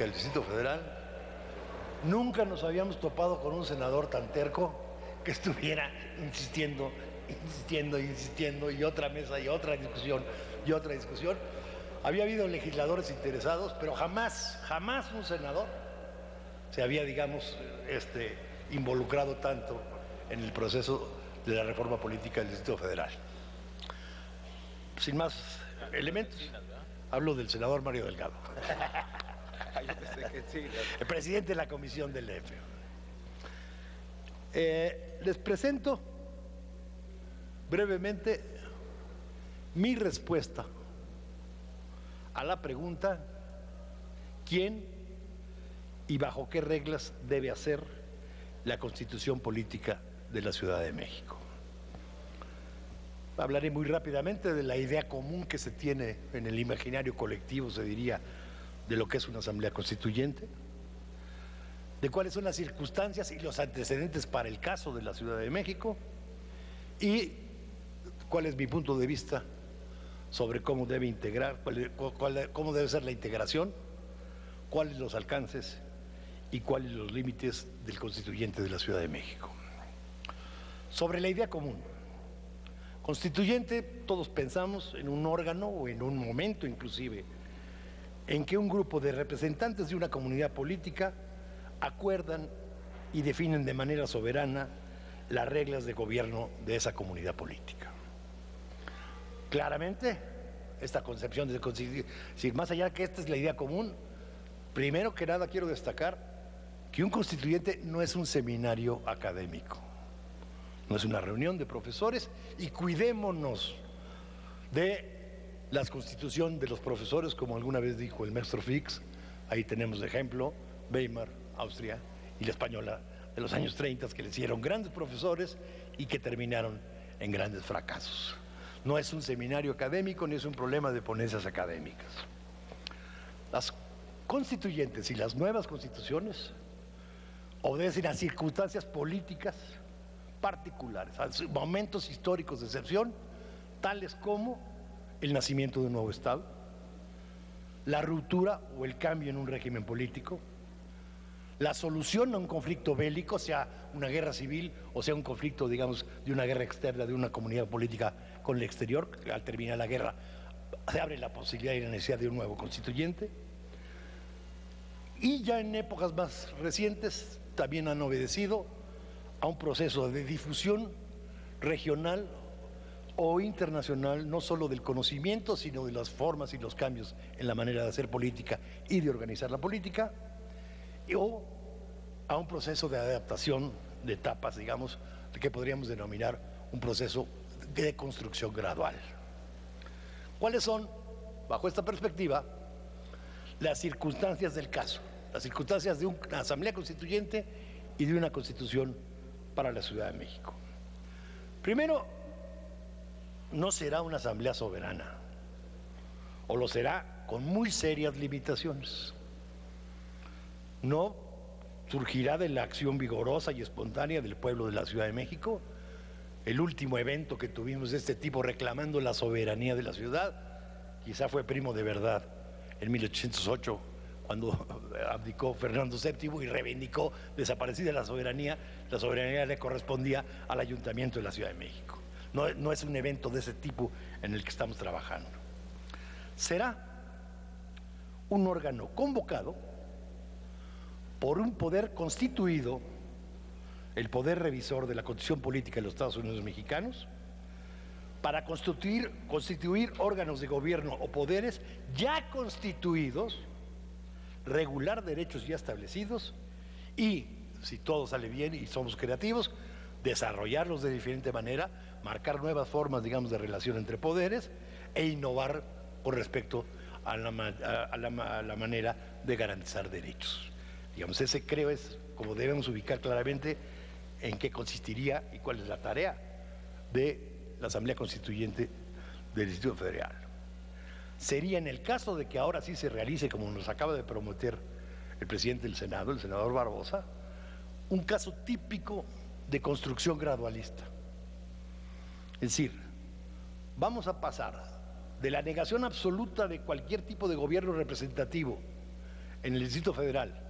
del Distrito Federal, nunca nos habíamos topado con un senador tan terco que estuviera insistiendo, y otra mesa, y otra discusión, y otra discusión. Había habido legisladores interesados, pero jamás un senador se había, digamos, involucrado tanto en el proceso de la reforma política del Distrito Federal. Sin más elementos, hablo del senador Mario Delgado, el presidente de la comisión del DF. Les presento brevemente mi respuesta a la pregunta: ¿quién y bajo qué reglas debe hacer la constitución política de la Ciudad de México? Hablaré muy rápidamente de la idea común que se tiene en el imaginario colectivo, se diría, de lo que es una asamblea constituyente, de cuáles son las circunstancias y los antecedentes para el caso de la Ciudad de México, y cuál es mi punto de vista sobre cómo debe integrar, cómo debe ser la integración, cuáles los alcances y cuáles los límites del constituyente de la Ciudad de México. Sobre la idea común. Constituyente, todos pensamos en un órgano o en un momento inclusive en que un grupo de representantes de una comunidad política acuerdan y definen de manera soberana las reglas de gobierno de esa comunidad política. Claramente, esta concepción de constituyente, si más allá que esta es la idea común, primero que nada quiero destacar que un constituyente no es un seminario académico, no es una reunión de profesores, y cuidémonos de la constitución de los profesores, como alguna vez dijo el maestro Fix. Ahí tenemos de ejemplo Weimar, Austria, y la española de los años 30, que le hicieron grandes profesores y que terminaron en grandes fracasos. No es un seminario académico ni es un problema de ponencias académicas. Las constituyentes y las nuevas constituciones obedecen a circunstancias políticas particulares, a momentos históricos de excepción, tales como el nacimiento de un nuevo Estado, la ruptura o el cambio en un régimen político, la solución a un conflicto bélico, sea una guerra civil o sea un conflicto, digamos, de una guerra externa de una comunidad política con el exterior. Al terminar la guerra se abre la posibilidad y la necesidad de un nuevo constituyente. Y ya en épocas más recientes también han obedecido a un proceso de difusión regional o internacional, no solo del conocimiento, sino de las formas y los cambios en la manera de hacer política y de organizar la política, o a un proceso de adaptación de etapas, digamos, que podríamos denominar un proceso de construcción gradual. ¿Cuáles son, bajo esta perspectiva, las circunstancias del caso? Las circunstancias de una asamblea constituyente y de una constitución para la Ciudad de México. Primero, no será una asamblea soberana, o lo será con muy serias limitaciones. No surgirá de la acción vigorosa y espontánea del pueblo de la Ciudad de México. El último evento que tuvimos de este tipo reclamando la soberanía de la ciudad quizá fue primo de verdad en 1808, cuando abdicó Fernando VII y reivindicó desaparecida la soberanía le correspondía al Ayuntamiento de la Ciudad de México. No es un evento de ese tipo en el que estamos trabajando. Será un órgano convocado por un poder constituido, el poder revisor de la Constitución Política de los Estados Unidos Mexicanos, para constituir órganos de gobierno o poderes ya constituidos, regular derechos ya establecidos y, si todo sale bien y somos creativos, desarrollarlos de diferente manera, marcar nuevas formas, digamos, de relación entre poderes e innovar con respecto a la manera de garantizar derechos. Digamos, ese creo es como debemos ubicar claramente en qué consistiría y cuál es la tarea de la Asamblea Constituyente del Distrito Federal. Sería, en el caso de que ahora sí se realice, como nos acaba de prometer el presidente del Senado, el senador Barbosa, un caso típico de construcción gradualista. Es decir, vamos a pasar de la negación absoluta de cualquier tipo de gobierno representativo en el Distrito Federal,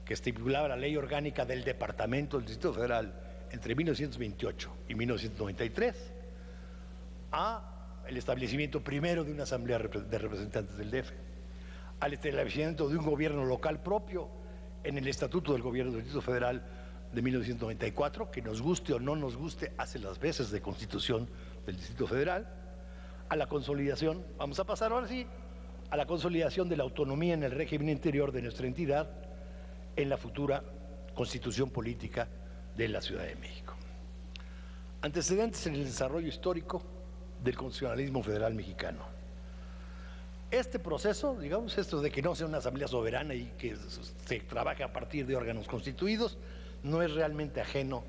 que estipulaba la ley orgánica del Departamento del Distrito Federal entre 1928 y 1993, a el establecimiento primero de una Asamblea de Representantes del DF, al establecimiento de un gobierno local propio en el Estatuto del Gobierno del Distrito Federal de 1994, que nos guste o no nos guste, hace las veces de Constitución del Distrito Federal, a la consolidación, vamos a pasar ahora sí, a la consolidación de la autonomía en el régimen interior de nuestra entidad en la futura Constitución Política de la Ciudad de México. Antecedentes en el desarrollo histórico del constitucionalismo federal mexicano. Este proceso, digamos, esto de que no sea una asamblea soberana y que se trabaje a partir de órganos constituidos, no es realmente ajeno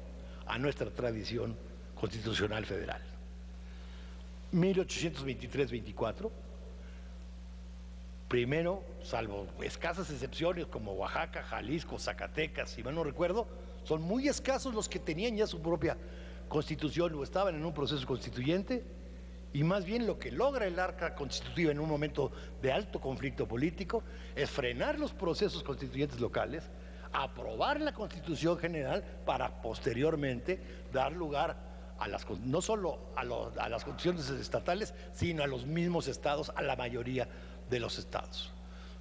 a nuestra tradición constitucional federal. 1823-24, primero, salvo escasas excepciones como Oaxaca, Jalisco, Zacatecas, si mal no recuerdo, son muy escasos los que tenían ya su propia constitución o estaban en un proceso constituyente, y más bien lo que logra el arca constitutiva en un momento de alto conflicto político es frenar los procesos constituyentes locales, aprobar la Constitución General para posteriormente dar lugar a no solo a las constituciones estatales, sino a los mismos estados, a la mayoría de los estados.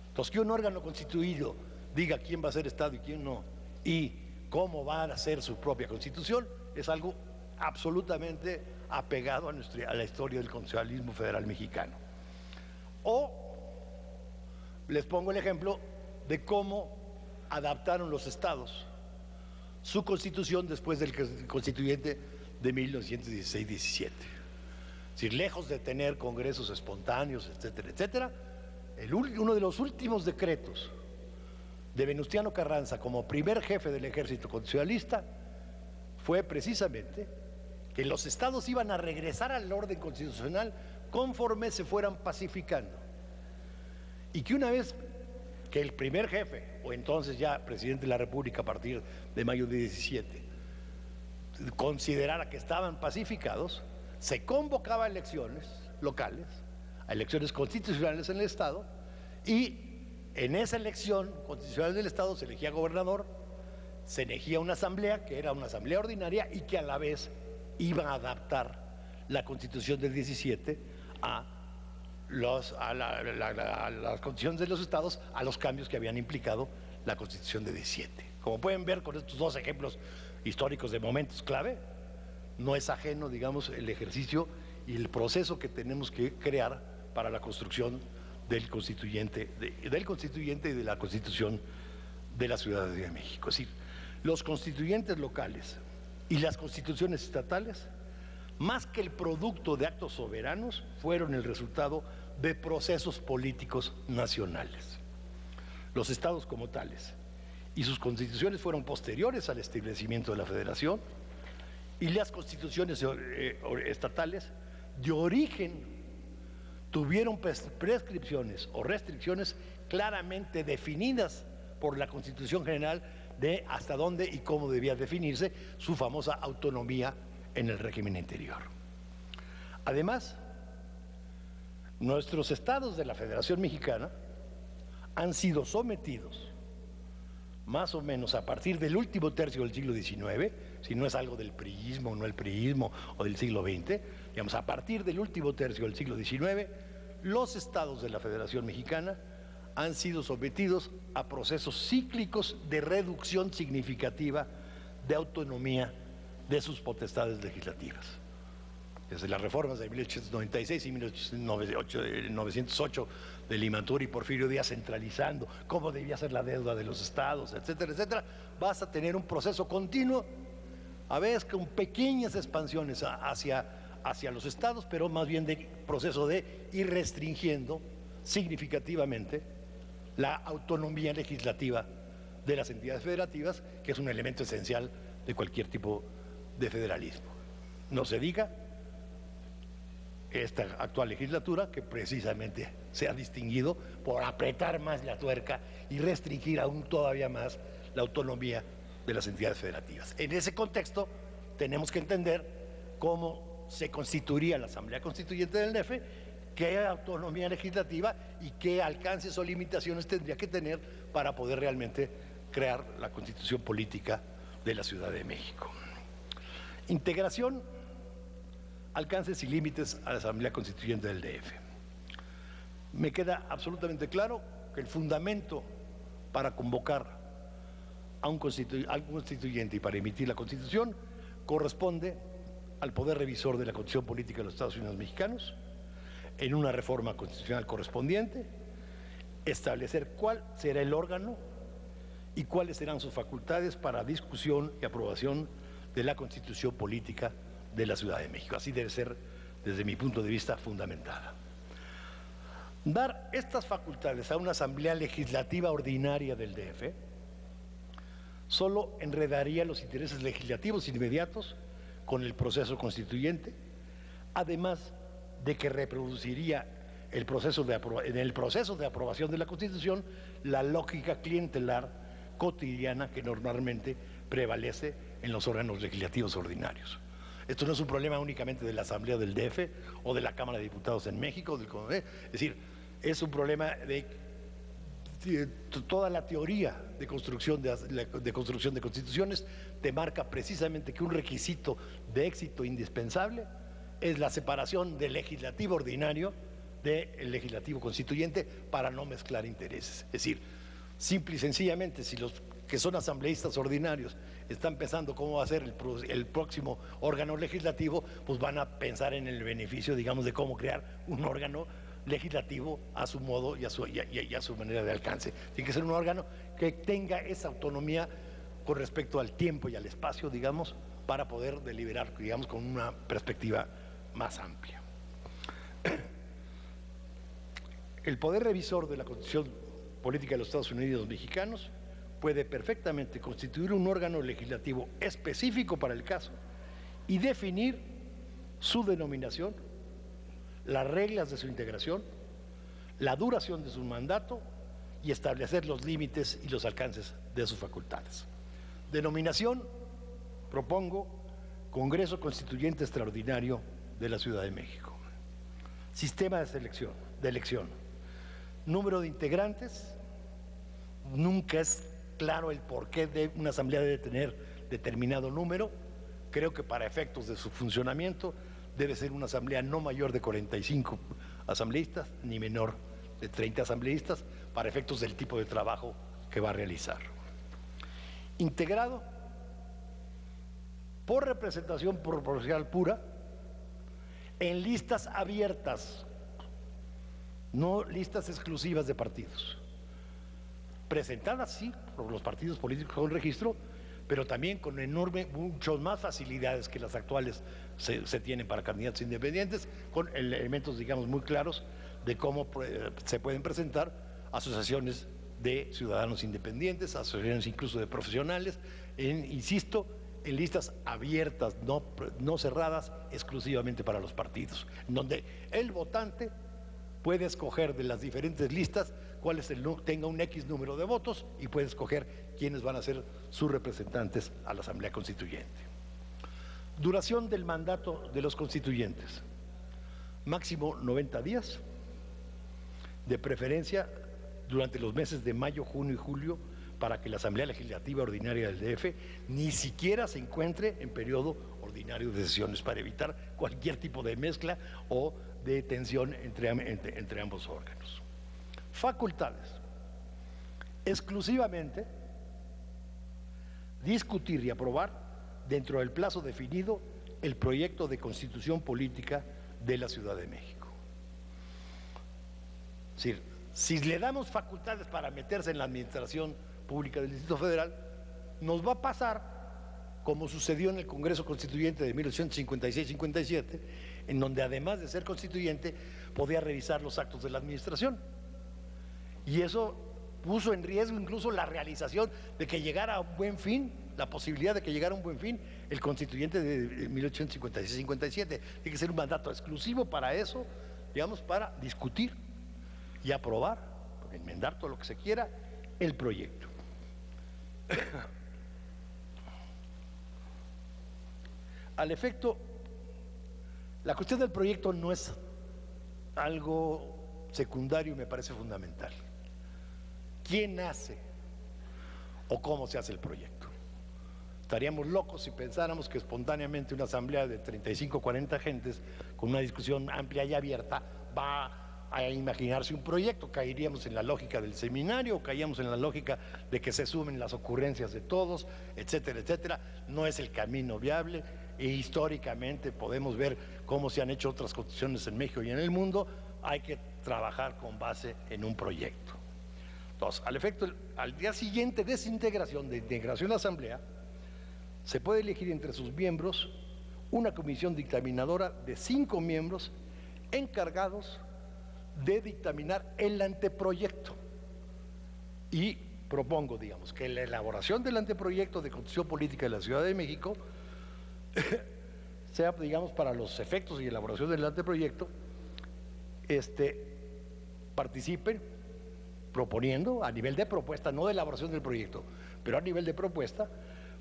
Entonces, que un órgano constituido diga quién va a ser estado y quién no, y cómo va a ser su propia constitución, es algo absolutamente apegado a la historia del constitucionalismo federal mexicano. O les pongo el ejemplo de cómo adaptaron los estados su constitución después del constituyente de 1916-17. Es decir, lejos de tener congresos espontáneos, etcétera, etcétera, uno de los últimos decretos de Venustiano Carranza como primer jefe del ejército constitucionalista fue precisamente que los estados iban a regresar al orden constitucional conforme se fueran pacificando, y que una vez que el primer jefe, o entonces ya presidente de la República a partir de mayo de 17, considerara que estaban pacificados, se convocaba a elecciones locales, a elecciones constitucionales en el estado, y en esa elección constitucional del estado se elegía gobernador, se elegía una asamblea que era una asamblea ordinaria y que a la vez iba a adaptar la Constitución del 17 a las constituciones de los estados, a los cambios que habían implicado la Constitución de 17. Como pueden ver con estos dos ejemplos históricos de momentos clave, no es ajeno, digamos, el ejercicio y el proceso que tenemos que crear para la construcción del constituyente y de la Constitución de la Ciudad de México. Es decir, los constituyentes locales y las constituciones estatales, más que el producto de actos soberanos, fueron el resultado de procesos políticos nacionales. Los estados como tales y sus constituciones fueron posteriores al establecimiento de la federación, y las constituciones estatales de origen tuvieron prescripciones o restricciones claramente definidas por la Constitución General de hasta dónde y cómo debía definirse su famosa autonomía en el régimen interior. Además, nuestros estados de la Federación Mexicana han sido sometidos, más o menos a partir del último tercio del siglo XIX, si no es algo del priismo, no el priismo o del siglo XX, digamos, a partir del último tercio del siglo XIX, los estados de la Federación Mexicana han sido sometidos a procesos cíclicos de reducción significativa de autonomía de sus potestades legislativas. Desde las reformas de 1896 y 1908 de Limantur y Porfirio Díaz centralizando cómo debía ser la deuda de los estados, etcétera, etcétera, vas a tener un proceso continuo, a veces con pequeñas expansiones hacia los estados, pero más bien de proceso de ir restringiendo significativamente la autonomía legislativa de las entidades federativas, que es un elemento esencial de cualquier tipo de federalismo. No se diga esta actual legislatura, que precisamente se ha distinguido por apretar más la tuerca y restringir aún todavía más la autonomía de las entidades federativas. En ese contexto tenemos que entender cómo se constituiría la Asamblea Constituyente del DF qué autonomía legislativa y qué alcances o limitaciones tendría que tener para poder realmente crear la Constitución política de la Ciudad de México. Integración, alcances y límites a la Asamblea Constituyente del DF. Me queda absolutamente claro que el fundamento para convocar a un constituyente y para emitir la Constitución corresponde al Poder Revisor de la Constitución Política de los Estados Unidos Mexicanos, en una reforma constitucional correspondiente, establecer cuál será el órgano y cuáles serán sus facultades para discusión y aprobación de la Constitución Política de la Ciudad de México. Así debe ser, desde mi punto de vista, fundamentada. Dar estas facultades a una Asamblea Legislativa Ordinaria del DF solo enredaría los intereses legislativos inmediatos con el proceso constituyente, además de que reproduciría en el proceso de aprobación de la Constitución la lógica clientelar cotidiana que normalmente prevalece en los órganos legislativos ordinarios. Esto no es un problema únicamente de la Asamblea del DF o de la Cámara de Diputados en México, es decir, es un problema de toda la teoría de construcción de constituciones te marca precisamente que un requisito de éxito indispensable es la separación del legislativo ordinario del legislativo constituyente para no mezclar intereses. Es decir, simple y sencillamente, si los que son asambleístas ordinarios están pensando cómo va a ser el próximo órgano legislativo, pues van a pensar en el beneficio, digamos, de cómo crear un órgano legislativo a su modo y a su manera de alcance. Tiene que ser un órgano que tenga esa autonomía con respecto al tiempo y al espacio, digamos, para poder deliberar, digamos, con una perspectiva más amplia. El poder revisor de la Constitución Política de los Estados Unidos Mexicanos puede perfectamente constituir un órgano legislativo específico para el caso y definir su denominación, las reglas de su integración, la duración de su mandato y establecer los límites y los alcances de sus facultades. Denominación, propongo, Congreso Constituyente Extraordinario de la Ciudad de México. Sistema de elección. Número de integrantes, nunca es claro el porqué de una asamblea debe tener determinado número. Creo que para efectos de su funcionamiento debe ser una asamblea no mayor de 45 asambleístas ni menor de 30 asambleístas para efectos del tipo de trabajo que va a realizar. Integrado por representación proporcional pura en listas abiertas, no listas exclusivas de partidos, presentadas sí por los partidos políticos con registro, pero también con muchas más facilidades que las actuales se tienen para candidatos independientes, con elementos, digamos, muy claros de cómo se pueden presentar asociaciones de ciudadanos independientes, asociaciones incluso de profesionales, insisto, en listas abiertas, no cerradas exclusivamente para los partidos, donde el votante puede escoger de las diferentes listas cuál tenga un X número de votos y puede escoger quiénes van a ser sus representantes a la Asamblea Constituyente. Duración del mandato de los constituyentes, máximo 90 días, de preferencia durante los meses de mayo, junio y julio, para que la Asamblea Legislativa Ordinaria del DF ni siquiera se encuentre en periodo ordinario de sesiones, para evitar cualquier tipo de mezcla o de tensión entre ambos órganos. Facultades: exclusivamente discutir y aprobar dentro del plazo definido el proyecto de Constitución Política de la Ciudad de México. Es decir, si le damos facultades para meterse en la administración pública del Distrito Federal, nos va a pasar como sucedió en el Congreso Constituyente de 1856-57, en donde además de ser constituyente podía revisar los actos de la administración, y eso puso en riesgo incluso la realización de que llegara a un buen fin, la posibilidad de que llegara a un buen fin el constituyente de 1856-57. Tiene que ser un mandato exclusivo para eso, digamos, para discutir y aprobar, enmendar todo lo que se quiera, el proyecto. Al efecto, la cuestión del proyecto no es algo secundario y me parece fundamental. ¿Quién hace o cómo se hace el proyecto? Estaríamos locos si pensáramos que espontáneamente una asamblea de 35 o 40 gentes con una discusión amplia y abierta va a imaginarse un proyecto. Caeríamos en la lógica del seminario, caíamos en la lógica de que se sumen las ocurrencias de todos, etcétera, etcétera. No es el camino viable e históricamente podemos ver cómo se han hecho otras constituciones en México y en el mundo. Hay que trabajar con base en un proyecto. Entonces, al efecto, al día siguiente de integración a la asamblea, se puede elegir entre sus miembros una comisión dictaminadora de 5 miembros encargados de dictaminar el anteproyecto. Y propongo, digamos, que la elaboración del anteproyecto de Constitución Política de la Ciudad de México sea, digamos, para los efectos y elaboración del anteproyecto, participen proponiendo a nivel de propuesta, no de elaboración del proyecto, pero a nivel de propuesta,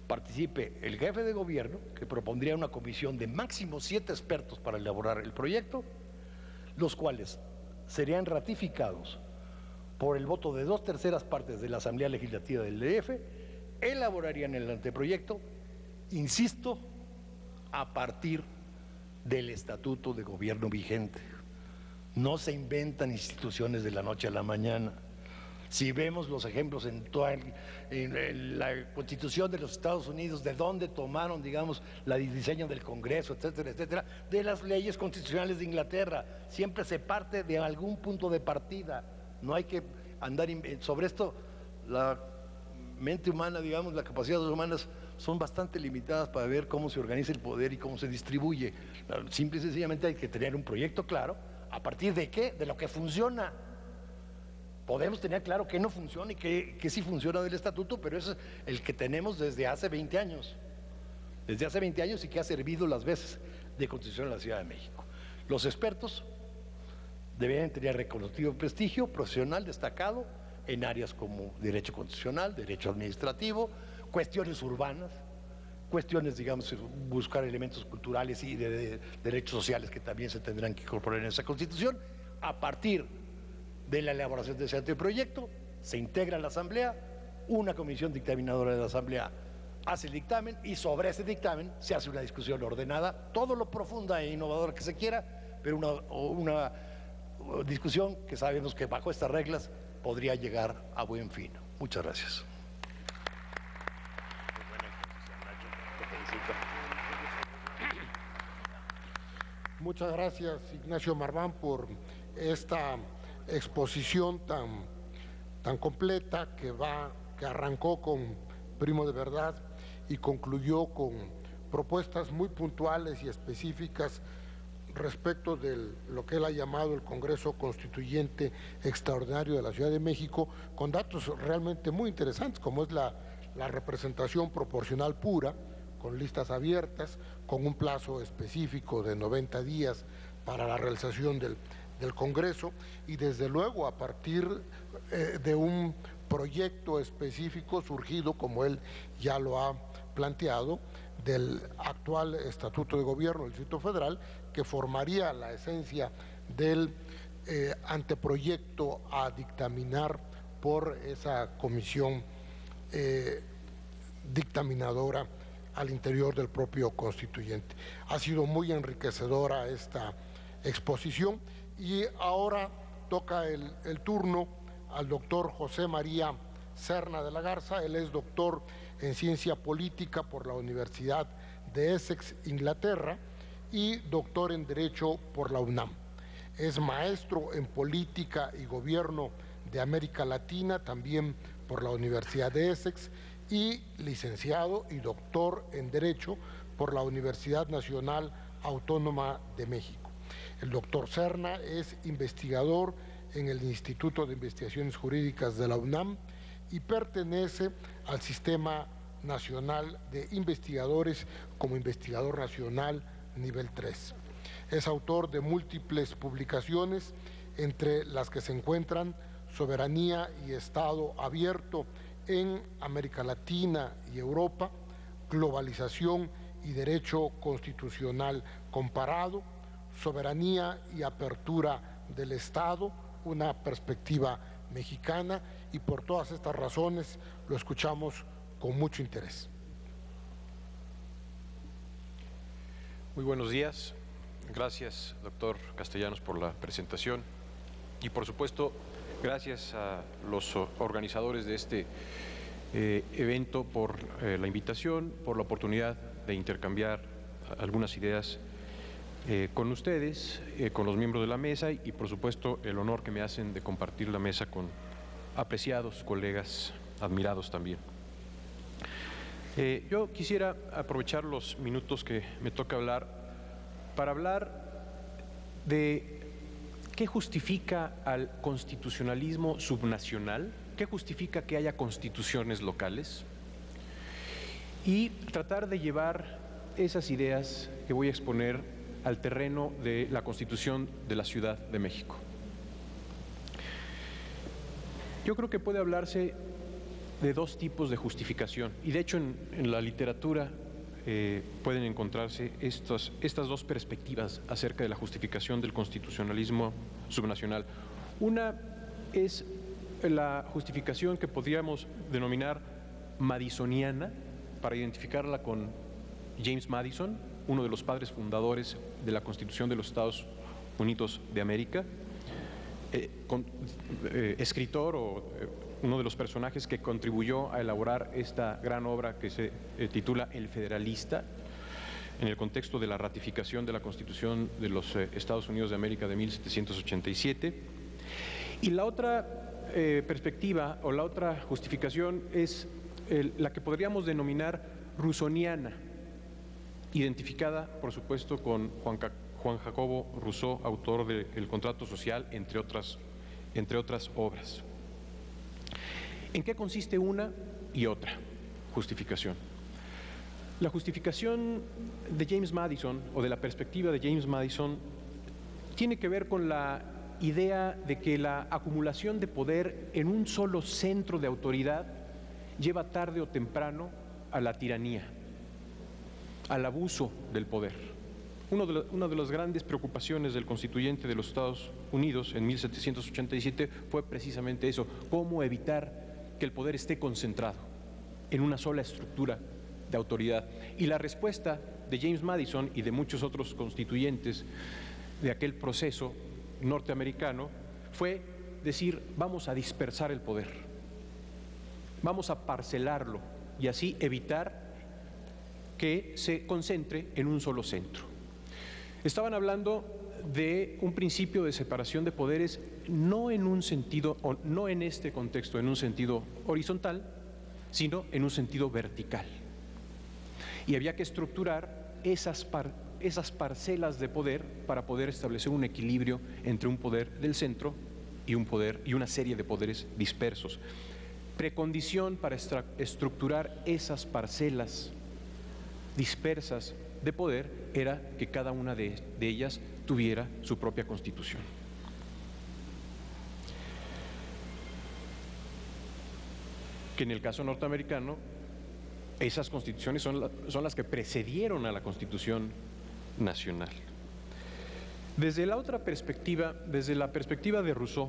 participe el jefe de gobierno, que propondría una comisión de máximo 7 expertos para elaborar el proyecto, los cuales serían ratificados por el voto de 2/3 partes de la Asamblea Legislativa del DF, elaborarían el anteproyecto, insisto, a partir del estatuto de gobierno vigente. No se inventan instituciones de la noche a la mañana. Si vemos los ejemplos en la Constitución de los Estados Unidos, de dónde tomaron, digamos, el diseño del Congreso, etcétera, etcétera, de las leyes constitucionales de Inglaterra, siempre se parte de algún punto de partida. No hay que andar sobre esto. La mente humana, digamos, las capacidades humanas son bastante limitadas para ver cómo se organiza el poder y cómo se distribuye. Simple y sencillamente hay que tener un proyecto claro. ¿A partir de qué? De lo que funciona. Podemos tener claro que no funciona y que sí funciona del estatuto, pero es el que tenemos desde hace 20 años. Desde hace 20 años y que ha servido las veces de Constitución en la Ciudad de México. Los expertos deberían tener reconocido prestigio profesional destacado en áreas como derecho constitucional, derecho administrativo, cuestiones urbanas, cuestiones, digamos, buscar elementos culturales y de derechos sociales que también se tendrán que incorporar en esa Constitución. A partir de la elaboración de ese anteproyecto, se integra la Asamblea, una comisión dictaminadora de la Asamblea hace el dictamen y sobre ese dictamen se hace una discusión ordenada, todo lo profunda e innovadora que se quiera, pero una discusión que sabemos que bajo estas reglas podría llegar a buen fin. Muchas gracias. Muchas gracias, Ignacio Marván, por esta exposición tan completa que arrancó con Primo de Verdad y concluyó con propuestas muy puntuales y específicas respecto de lo que él ha llamado el Congreso Constituyente Extraordinario de la Ciudad de México, con datos realmente muy interesantes, como es la representación proporcional pura, con listas abiertas, con un plazo específico de 90 días para la realización del Congreso y desde luego a partir de un proyecto específico surgido, como él ya lo ha planteado, del actual Estatuto de Gobierno del Distrito Federal, que formaría la esencia del anteproyecto a dictaminar por esa comisión dictaminadora al interior del propio constituyente. Ha sido muy enriquecedora esta exposición y ahora toca el turno al doctor José María Serna de la Garza. Él es doctor en Ciencia Política por la Universidad de Essex, Inglaterra, y doctor en Derecho por la UNAM. Es maestro en Política y Gobierno de América Latina, también por la Universidad de Essex, y licenciado y doctor en Derecho por la Universidad Nacional Autónoma de México. El doctor Serna es investigador en el Instituto de Investigaciones Jurídicas de la UNAM y pertenece al Sistema Nacional de Investigadores como investigador nacional nivel 3. Es autor de múltiples publicaciones, entre las que se encuentran Soberanía y Estado Abierto en América Latina y Europa, Globalización y Derecho Constitucional Comparado, Soberanía y Apertura del Estado, una perspectiva mexicana, y por todas estas razones lo escuchamos con mucho interés. Muy buenos días. Gracias, doctor Castellanos, por la presentación y, por supuesto, gracias a los organizadores de este evento por la invitación, por la oportunidad de intercambiar algunas ideas con ustedes, con los miembros de la mesa y, por supuesto, el honor que me hacen de compartir la mesa con apreciados colegas, admirados también. Yo quisiera aprovechar los minutos que me toca hablar para hablar de qué justifica al constitucionalismo subnacional, qué justifica que haya constituciones locales y tratar de llevar esas ideas que voy a exponer al terreno de la Constitución de la Ciudad de México. Yo creo que puede hablarse de dos tipos de justificación y de hecho en la literatura pueden encontrarse estas dos perspectivas acerca de la justificación del constitucionalismo subnacional. Una es la justificación que podríamos denominar madisoniana, para identificarla con James Madison, uno de los padres fundadores de la Constitución de los Estados Unidos de América, escritor o uno de los personajes que contribuyó a elaborar esta gran obra que se titula El Federalista, en el contexto de la ratificación de la Constitución de los Estados Unidos de América de 1787. Y la otra perspectiva o la otra justificación es la que podríamos denominar rusoniana, identificada, por supuesto, con Juan Jacobo Rousseau, autor de El Contrato Social, entre otras obras. ¿En qué consiste una y otra justificación? La justificación de James Madison, o de la perspectiva de James Madison, tiene que ver con la idea de que la acumulación de poder en un solo centro de autoridad lleva tarde o temprano a la tiranía, al abuso del poder. Una de las grandes preocupaciones del constituyente de los Estados Unidos en 1787 fue precisamente eso: cómo evitar que el poder esté concentrado en una sola estructura de autoridad. Y la respuesta de James Madison y de muchos otros constituyentes de aquel proceso norteamericano fue decir: vamos a dispersar el poder, vamos a parcelarlo y así evitar que se concentre en un solo centro. Estaban hablando de un principio de separación de poderes no en un sentido, o no en este contexto, en un sentido horizontal, sino en un sentido vertical. Y había que estructurar esas parcelas de poder para poder establecer un equilibrio entre un poder del centro y una serie de poderes dispersos. Precondición para estructurar esas parcelas dispersas de poder era que cada una de ellas tuviera su propia constitución. Que en el caso norteamericano, esas constituciones son las que precedieron a la Constitución nacional. Desde la otra perspectiva, desde la perspectiva de Rousseau,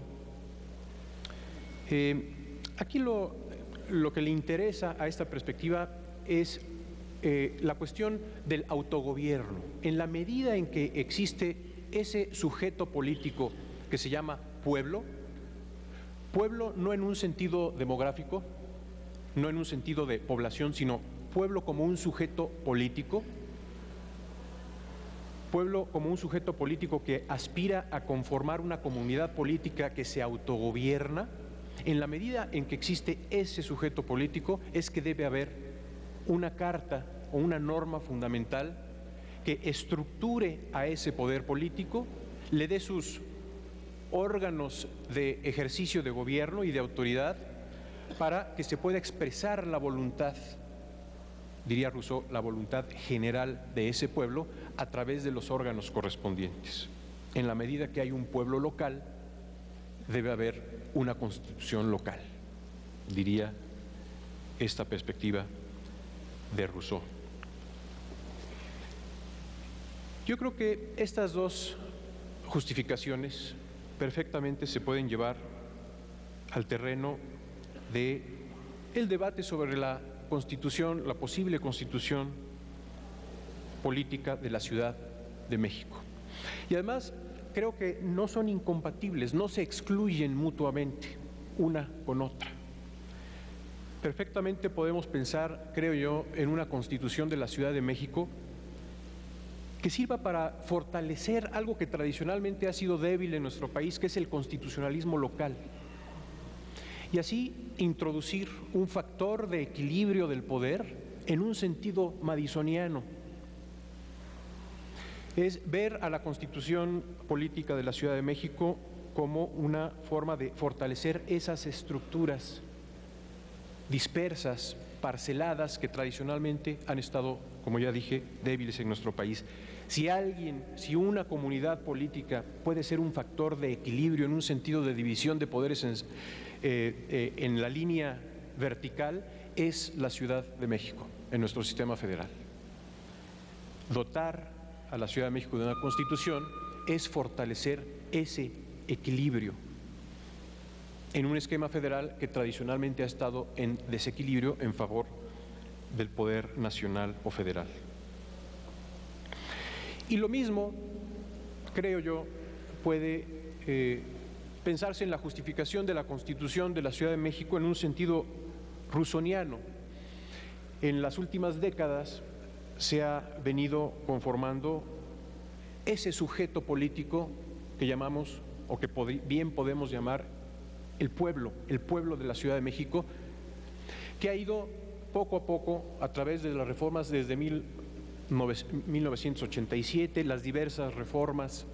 aquí lo que le interesa a esta perspectiva es la cuestión del autogobierno. En la medida en que existe ese sujeto político que se llama pueblo no en un sentido demográfico, no en un sentido de población, sino pueblo como un sujeto político, que aspira a conformar una comunidad política que se autogobierna. En la medida en que existe ese sujeto político es que debe haber una carta o una norma fundamental que estructure a ese poder político, le dé sus órganos de ejercicio de gobierno y de autoridad para que se pueda expresar la voluntad, diría Rousseau, la voluntad general de ese pueblo a través de los órganos correspondientes. En la medida que hay un pueblo local, debe haber una constitución local, diría esta perspectiva de Rousseau. Yo creo que estas dos justificaciones perfectamente se pueden llevar al terreno de el debate sobre la constitución, la posible constitución política de la Ciudad de México. Y además creo que no son incompatibles, no se excluyen mutuamente una con otra. Perfectamente podemos pensar, creo yo, en una constitución de la Ciudad de México que sirva para fortalecer algo que tradicionalmente ha sido débil en nuestro país, que es el constitucionalismo local. Y así introducir un factor de equilibrio del poder en un sentido madisoniano. Es ver a la Constitución política de la Ciudad de México como una forma de fortalecer esas estructuras dispersas, parceladas, que tradicionalmente han estado, como ya dije, débiles en nuestro país. Si una comunidad política puede ser un factor de equilibrio en un sentido de división de poderes en la línea vertical, es la Ciudad de México en nuestro sistema federal. Dotar a la Ciudad de México de una constitución es fortalecer ese equilibrio en un esquema federal que tradicionalmente ha estado en desequilibrio en favor del poder nacional o federal. Y lo mismo, creo yo, puede pensarse en la justificación de la Constitución de la Ciudad de México en un sentido rusoniano. En las últimas décadas se ha venido conformando ese sujeto político que llamamos, o que bien podemos llamar, el pueblo de la Ciudad de México, que ha ido poco a poco, a través de las reformas desde 1987, las diversas reformas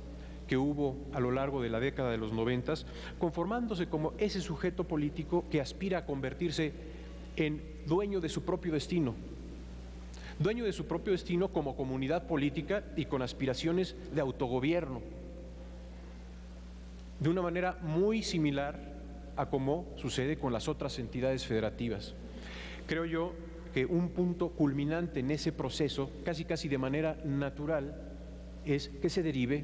que hubo a lo largo de la década de los 90, conformándose como ese sujeto político que aspira a convertirse en dueño de su propio destino como comunidad política y con aspiraciones de autogobierno, de una manera muy similar a como sucede con las otras entidades federativas. Creo yo que un punto culminante en ese proceso, casi de manera natural, es que se derive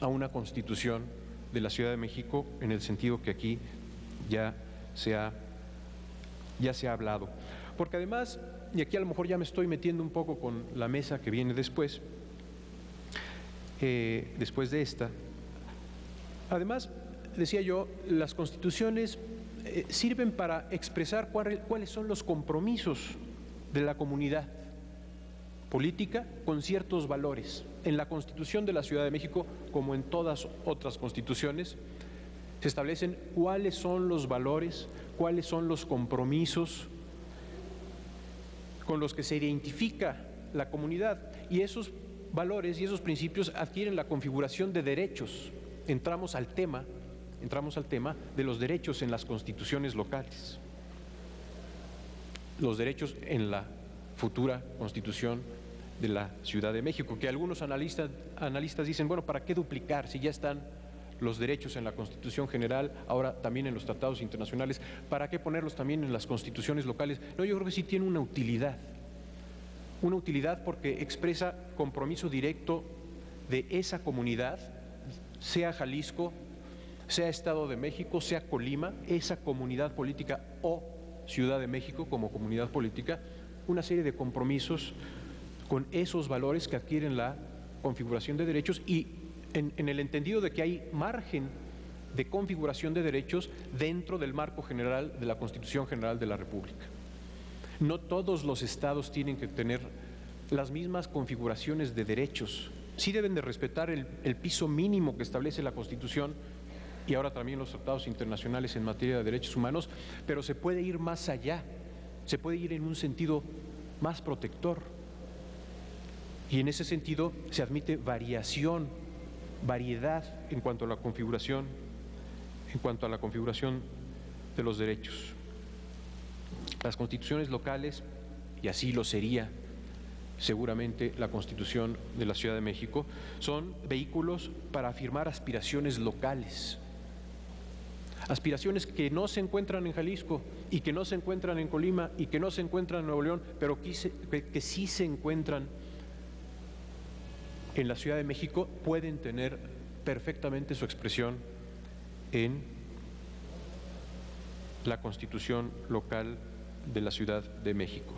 a una constitución de la Ciudad de México en el sentido que aquí ya se ha hablado. Porque además, y aquí a lo mejor ya me estoy metiendo un poco con la mesa que viene después de esta, además, decía yo, las constituciones sirven para expresar cuáles son los compromisos de la comunidad política con ciertos valores. En la Constitución de la Ciudad de México, como en todas otras constituciones, se establecen cuáles son los valores, cuáles son los compromisos con los que se identifica la comunidad, y esos valores y esos principios adquieren la configuración de derechos. Entramos al tema de los derechos en las constituciones locales, los derechos en la futura Constitución de la Ciudad de México, que algunos analistas dicen, bueno, ¿para qué duplicar si ya están los derechos en la Constitución General, ahora también en los tratados internacionales? ¿Para qué ponerlos también en las constituciones locales? No, yo creo que sí tiene una utilidad porque expresa compromiso directo de esa comunidad, sea Jalisco, sea Estado de México, sea Colima, esa comunidad política o Ciudad de México como comunidad política, una serie de compromisos con esos valores que adquieren la configuración de derechos y en el entendido de que hay margen de configuración de derechos dentro del marco general de la Constitución General de la República. No todos los estados tienen que tener las mismas configuraciones de derechos. Sí deben de respetar el piso mínimo que establece la Constitución y ahora también los tratados internacionales en materia de derechos humanos, pero se puede ir más allá, se puede ir en un sentido más protector. Y en ese sentido se admite variedad en cuanto a la configuración de los derechos. Las constituciones locales, y así lo sería seguramente la Constitución de la Ciudad de México, son vehículos para afirmar aspiraciones locales, aspiraciones que no se encuentran en Jalisco y que no se encuentran en Colima y que no se encuentran en Nuevo León, pero que sí se encuentran en la Ciudad de México, pueden tener perfectamente su expresión en la Constitución local de la Ciudad de México.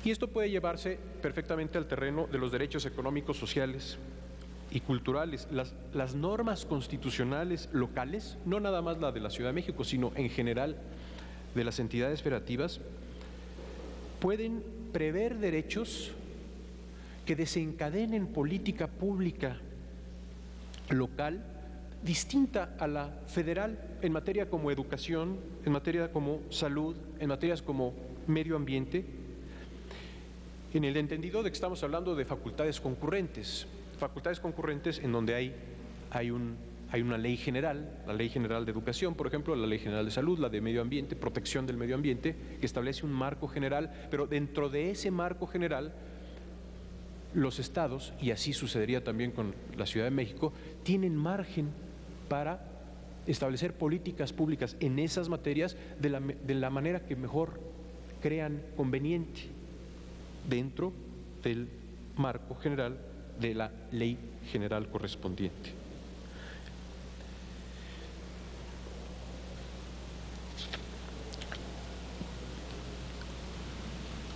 Y esto puede llevarse perfectamente al terreno de los derechos económicos, sociales y culturales. Las normas constitucionales locales, no nada más la de la Ciudad de México, sino en general de las entidades federativas, pueden prever derechos que desencadenen política pública local distinta a la federal en materia como educación, en materia como salud, en materias como medio ambiente, en el entendido de que estamos hablando de facultades concurrentes en donde hay una ley general, la Ley General de Educación, por ejemplo, la Ley General de Salud, la de Medio Ambiente, protección del medio ambiente, que establece un marco general, pero dentro de ese marco general los estados, y así sucedería también con la Ciudad de México, tienen margen para establecer políticas públicas en esas materias de la manera que mejor crean conveniente dentro del marco general de la ley general correspondiente.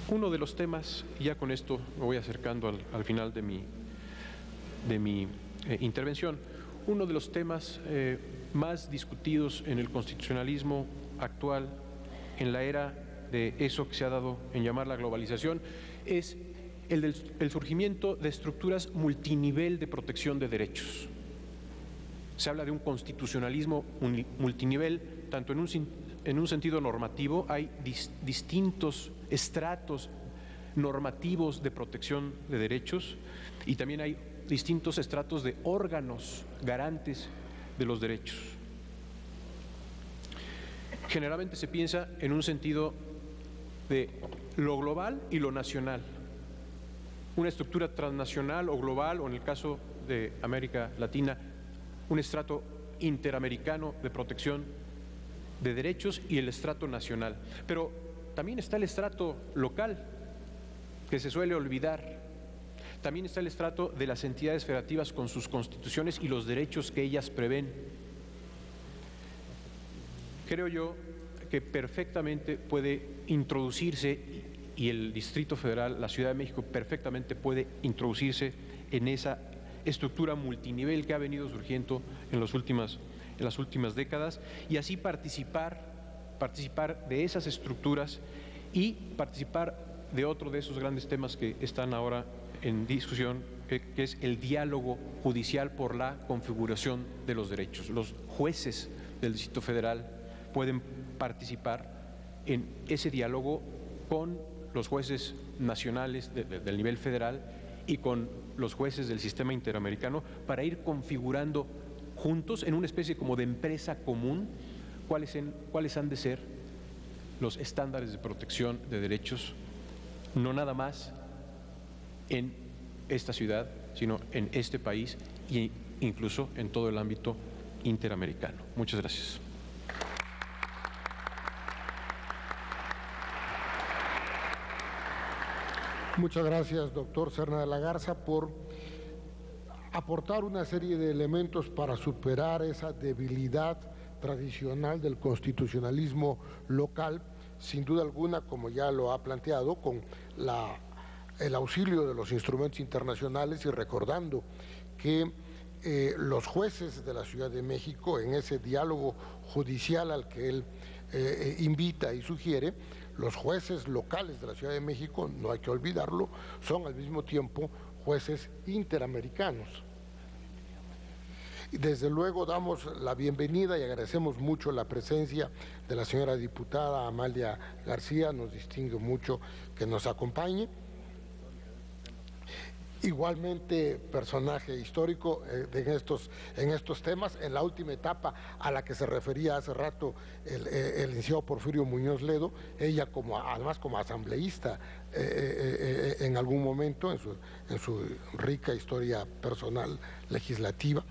Uno de los temas, y ya con esto me voy acercando al final de mi intervención, uno de los temas más discutidos en el constitucionalismo actual, en la era de eso que se ha dado en llamar la globalización, es el surgimiento de estructuras multinivel de protección de derechos. Se habla de un constitucionalismo multinivel, tanto en un sentido normativo, hay distintos estratos normativos de protección de derechos, y también hay distintos estratos de órganos garantes de los derechos. Generalmente se piensa en un sentido de lo global y lo nacional, una estructura transnacional o global, o en el caso de América Latina, un estrato interamericano de protección de derechos y el estrato nacional. Pero también está el estrato local, que se suele olvidar. También está el estrato de las entidades federativas con sus constituciones y los derechos que ellas prevén. Creo yo que perfectamente puede introducirse, y el Distrito Federal, la Ciudad de México, perfectamente puede introducirse en esa estructura multinivel que ha venido surgiendo en las últimas décadas, y así participar de esas estructuras y participar de otro de esos grandes temas que están ahora en discusión, que es el diálogo judicial por la configuración de los derechos. Los jueces del Distrito Federal pueden participar en ese diálogo con los jueces nacionales del nivel federal y con los jueces del sistema interamericano, para ir configurando juntos en una especie como de empresa común cuáles han de ser los estándares de protección de derechos, no nada más en esta ciudad, sino en este país e incluso en todo el ámbito interamericano. Muchas gracias. Muchas gracias, doctor Serna de la Garza, por aportar una serie de elementos para superar esa debilidad tradicional del constitucionalismo local, sin duda alguna, como ya lo ha planteado, con el auxilio de los instrumentos internacionales, y recordando que los jueces de la Ciudad de México, en ese diálogo judicial al que él invita y sugiere, los jueces locales de la Ciudad de México, no hay que olvidarlo, son al mismo tiempo jueces interamericanos. Desde luego damos la bienvenida y agradecemos mucho la presencia de la señora diputada Amalia García, nos distingue mucho que nos acompañe. Igualmente personaje histórico en estos temas, en la última etapa a la que se refería hace rato el licenciado Porfirio Muñoz Ledo, ella además como asambleísta en algún momento en su rica historia personal legislativa.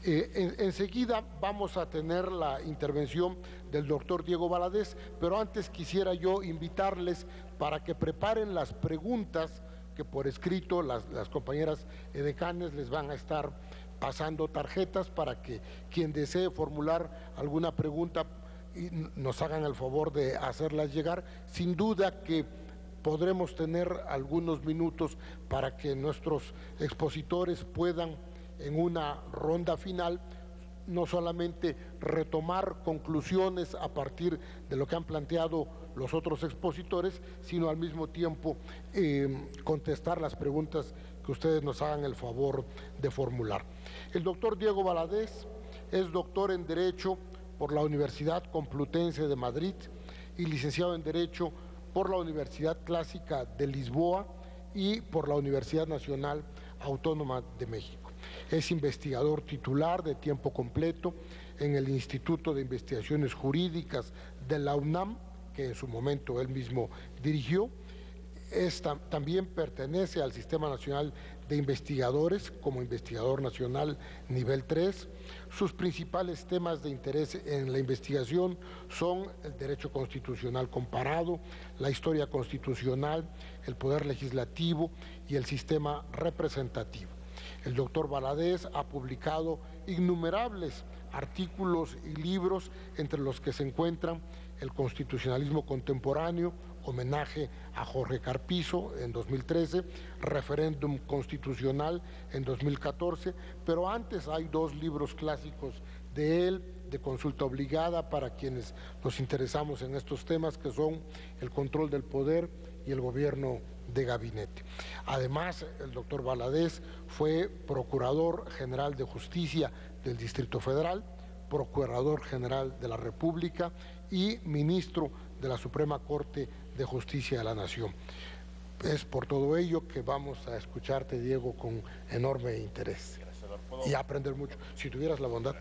Enseguida vamos a tener la intervención del doctor Diego Valadez, pero antes quisiera yo invitarles para que preparen las preguntas que por escrito las compañeras edecanes les van a estar pasando tarjetas para que quien desee formular alguna pregunta nos hagan el favor de hacerlas llegar. Sin duda que podremos tener algunos minutos para que nuestros expositores puedan en una ronda final no solamente retomar conclusiones a partir de lo que han planteado los otros expositores, sino al mismo tiempo contestar las preguntas que ustedes nos hagan el favor de formular. El doctor Diego Valadez es doctor en Derecho por la Universidad Complutense de Madrid y licenciado en Derecho por la Universidad Clásica de Lisboa y por la Universidad Nacional Autónoma de México. Es investigador titular de tiempo completo en el Instituto de Investigaciones Jurídicas de la UNAM, que en su momento él mismo dirigió. También pertenece al Sistema Nacional de Investigadores como investigador nacional nivel 3. Sus principales temas de interés en la investigación son el derecho constitucional comparado, la historia constitucional, el poder legislativo y el sistema representativo. El doctor Valadez ha publicado innumerables artículos y libros, entre los que se encuentran El constitucionalismo contemporáneo, homenaje a Jorge Carpizo en 2013, Referéndum constitucional en 2014, pero antes hay dos libros clásicos de él, de consulta obligada para quienes nos interesamos en estos temas, que son El control del poder y El gobierno de gabinete. Además, el doctor Valadez fue Procurador General de Justicia del Distrito Federal, Procurador General de la República y Ministro de la Suprema Corte de Justicia de la Nación. Es por todo ello que vamos a escucharte, Diego, con enorme interés y aprender mucho, si tuvieras la bondad.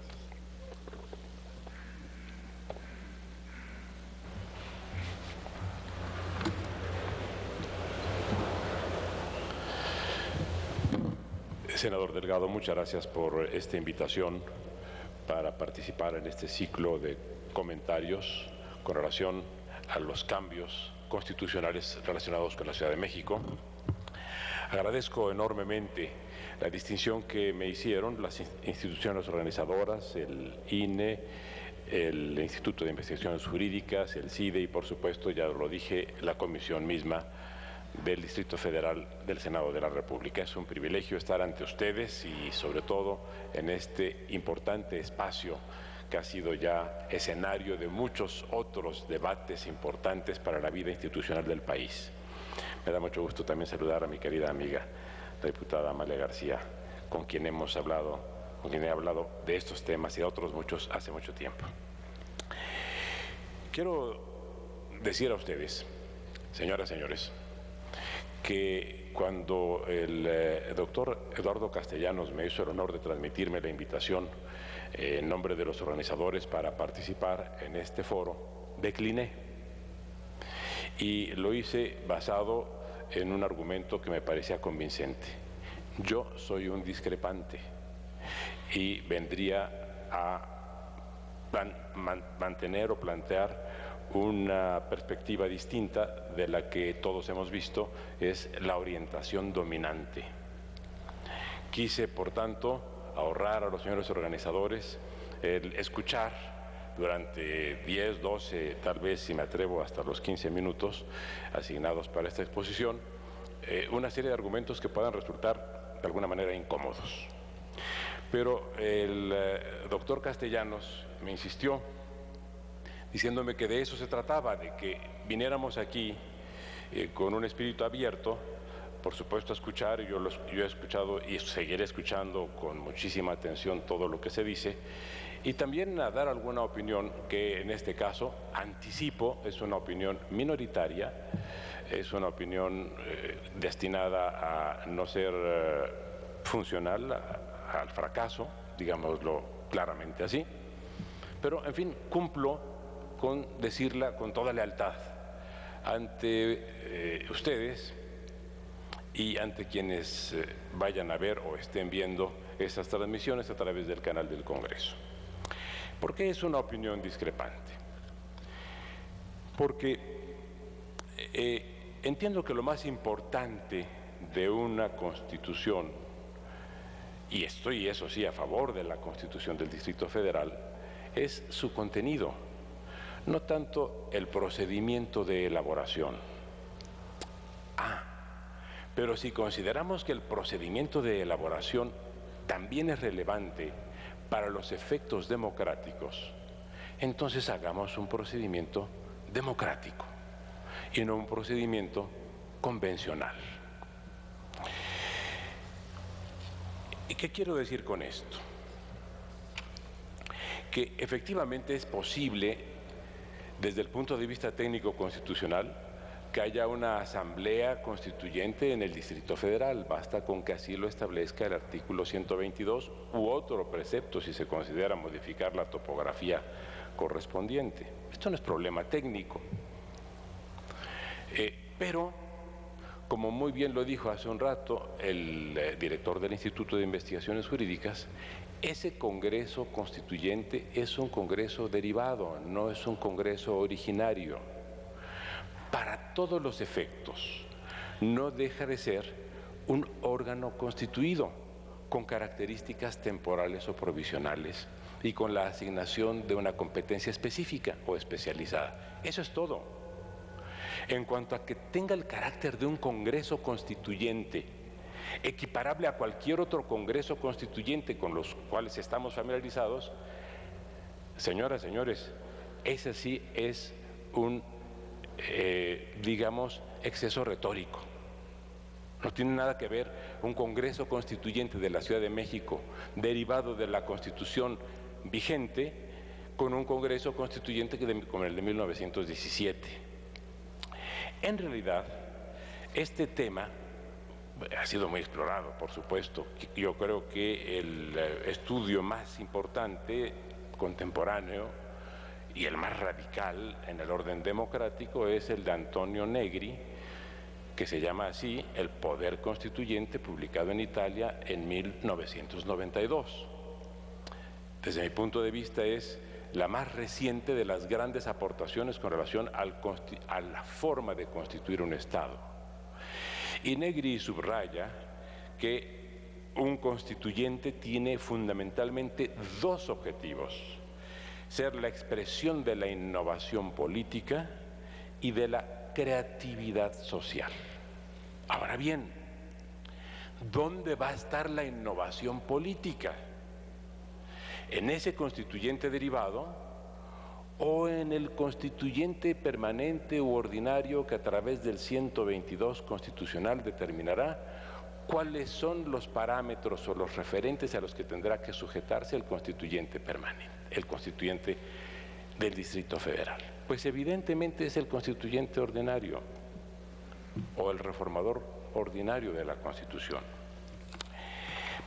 Senador Delgado, muchas gracias por esta invitación para participar en este ciclo de comentarios con relación a los cambios constitucionales relacionados con la Ciudad de México. Agradezco enormemente la distinción que me hicieron las instituciones organizadoras, el INE, el Instituto de Investigaciones Jurídicas, el CIDE y, por supuesto, ya lo dije, la comisión misma del Distrito Federal del Senado de la República. Es un privilegio estar ante ustedes y, sobre todo, en este importante espacio que ha sido ya escenario de muchos otros debates importantes para la vida institucional del país. Me da mucho gusto también saludar a mi querida amiga, la diputada Amalia García, con quien he hablado de estos temas y de otros muchos hace mucho tiempo. Quiero decir a ustedes, señoras y señores, que cuando el doctor Eduardo Castellanos me hizo el honor de transmitirme la invitación en nombre de los organizadores para participar en este foro, decliné. Y lo hice basado en un argumento que me parecía convincente. Yo soy un discrepante y vendría a mantener o plantear una perspectiva distinta de la que todos hemos visto, es la orientación dominante. Quise, por tanto, ahorrar a los señores organizadores el escuchar durante 10, 12, tal vez, si me atrevo, hasta los 15 minutos asignados para esta exposición, una serie de argumentos que puedan resultar de alguna manera incómodos. Pero el doctor Castellanos me insistió, diciéndome que de eso se trataba, de que viniéramos aquí con un espíritu abierto, por supuesto a escuchar. Yo he escuchado y seguiré escuchando con muchísima atención todo lo que se dice, y también a dar alguna opinión que en este caso, anticipo, es una opinión minoritaria, es una opinión destinada a no ser funcional al fracaso, digámoslo claramente así, pero en fin, cumplo con decirla con toda lealtad ante ustedes y ante quienes vayan a ver o estén viendo estas transmisiones a través del canal del Congreso. ¿Por qué es una opinión discrepante? Porque entiendo que lo más importante de una Constitución y estoy, eso sí, a favor de la Constitución del Distrito Federal, es su contenido, no tanto el procedimiento de elaboración. Pero si consideramos que el procedimiento de elaboración también es relevante para los efectos democráticos, entonces hagamos un procedimiento democrático y no un procedimiento convencional. ¿Y qué quiero decir con esto? Que efectivamente es posible, desde el punto de vista técnico constitucional, que haya una asamblea constituyente en el Distrito Federal. Basta con que así lo establezca el artículo 122 u otro precepto si se considera modificar la topografía correspondiente. Esto no es problema técnico. Pero, como muy bien lo dijo hace un rato el director del Instituto de Investigaciones Jurídicas, ese Congreso Constituyente es un Congreso derivado, no es un Congreso originario. Para todos los efectos, no deja de ser un órgano constituido con características temporales o provisionales y con la asignación de una competencia específica o especializada. Eso es todo. En cuanto a que tenga el carácter de un Congreso Constituyente, equiparable a cualquier otro Congreso Constituyente con los cuales estamos familiarizados, señoras, señores, ese sí es un digamos, exceso retórico. No tiene nada que ver un Congreso Constituyente de la Ciudad de México, derivado de la Constitución vigente, con un Congreso Constituyente como el de 1917. En realidad, este tema ha sido muy explorado, por supuesto. Yo creo que el estudio más importante, contemporáneo, y el más radical en el orden democrático es el de Antonio Negri, que se llama así El Poder Constituyente, publicado en Italia en 1992. Desde mi punto de vista es la más reciente de las grandes aportaciones con relación a la forma de constituir un Estado. Y Negri subraya que un constituyente tiene fundamentalmente dos objetivos: ser la expresión de la innovación política y de la creatividad social. Ahora bien, ¿dónde va a estar la innovación política? ¿En ese constituyente derivado o en el constituyente permanente u ordinario que a través del 122 constitucional determinará cuáles son los parámetros o los referentes a los que tendrá que sujetarse el constituyente permanente, el constituyente del Distrito Federal? Pues evidentemente es el constituyente ordinario o el reformador ordinario de la Constitución.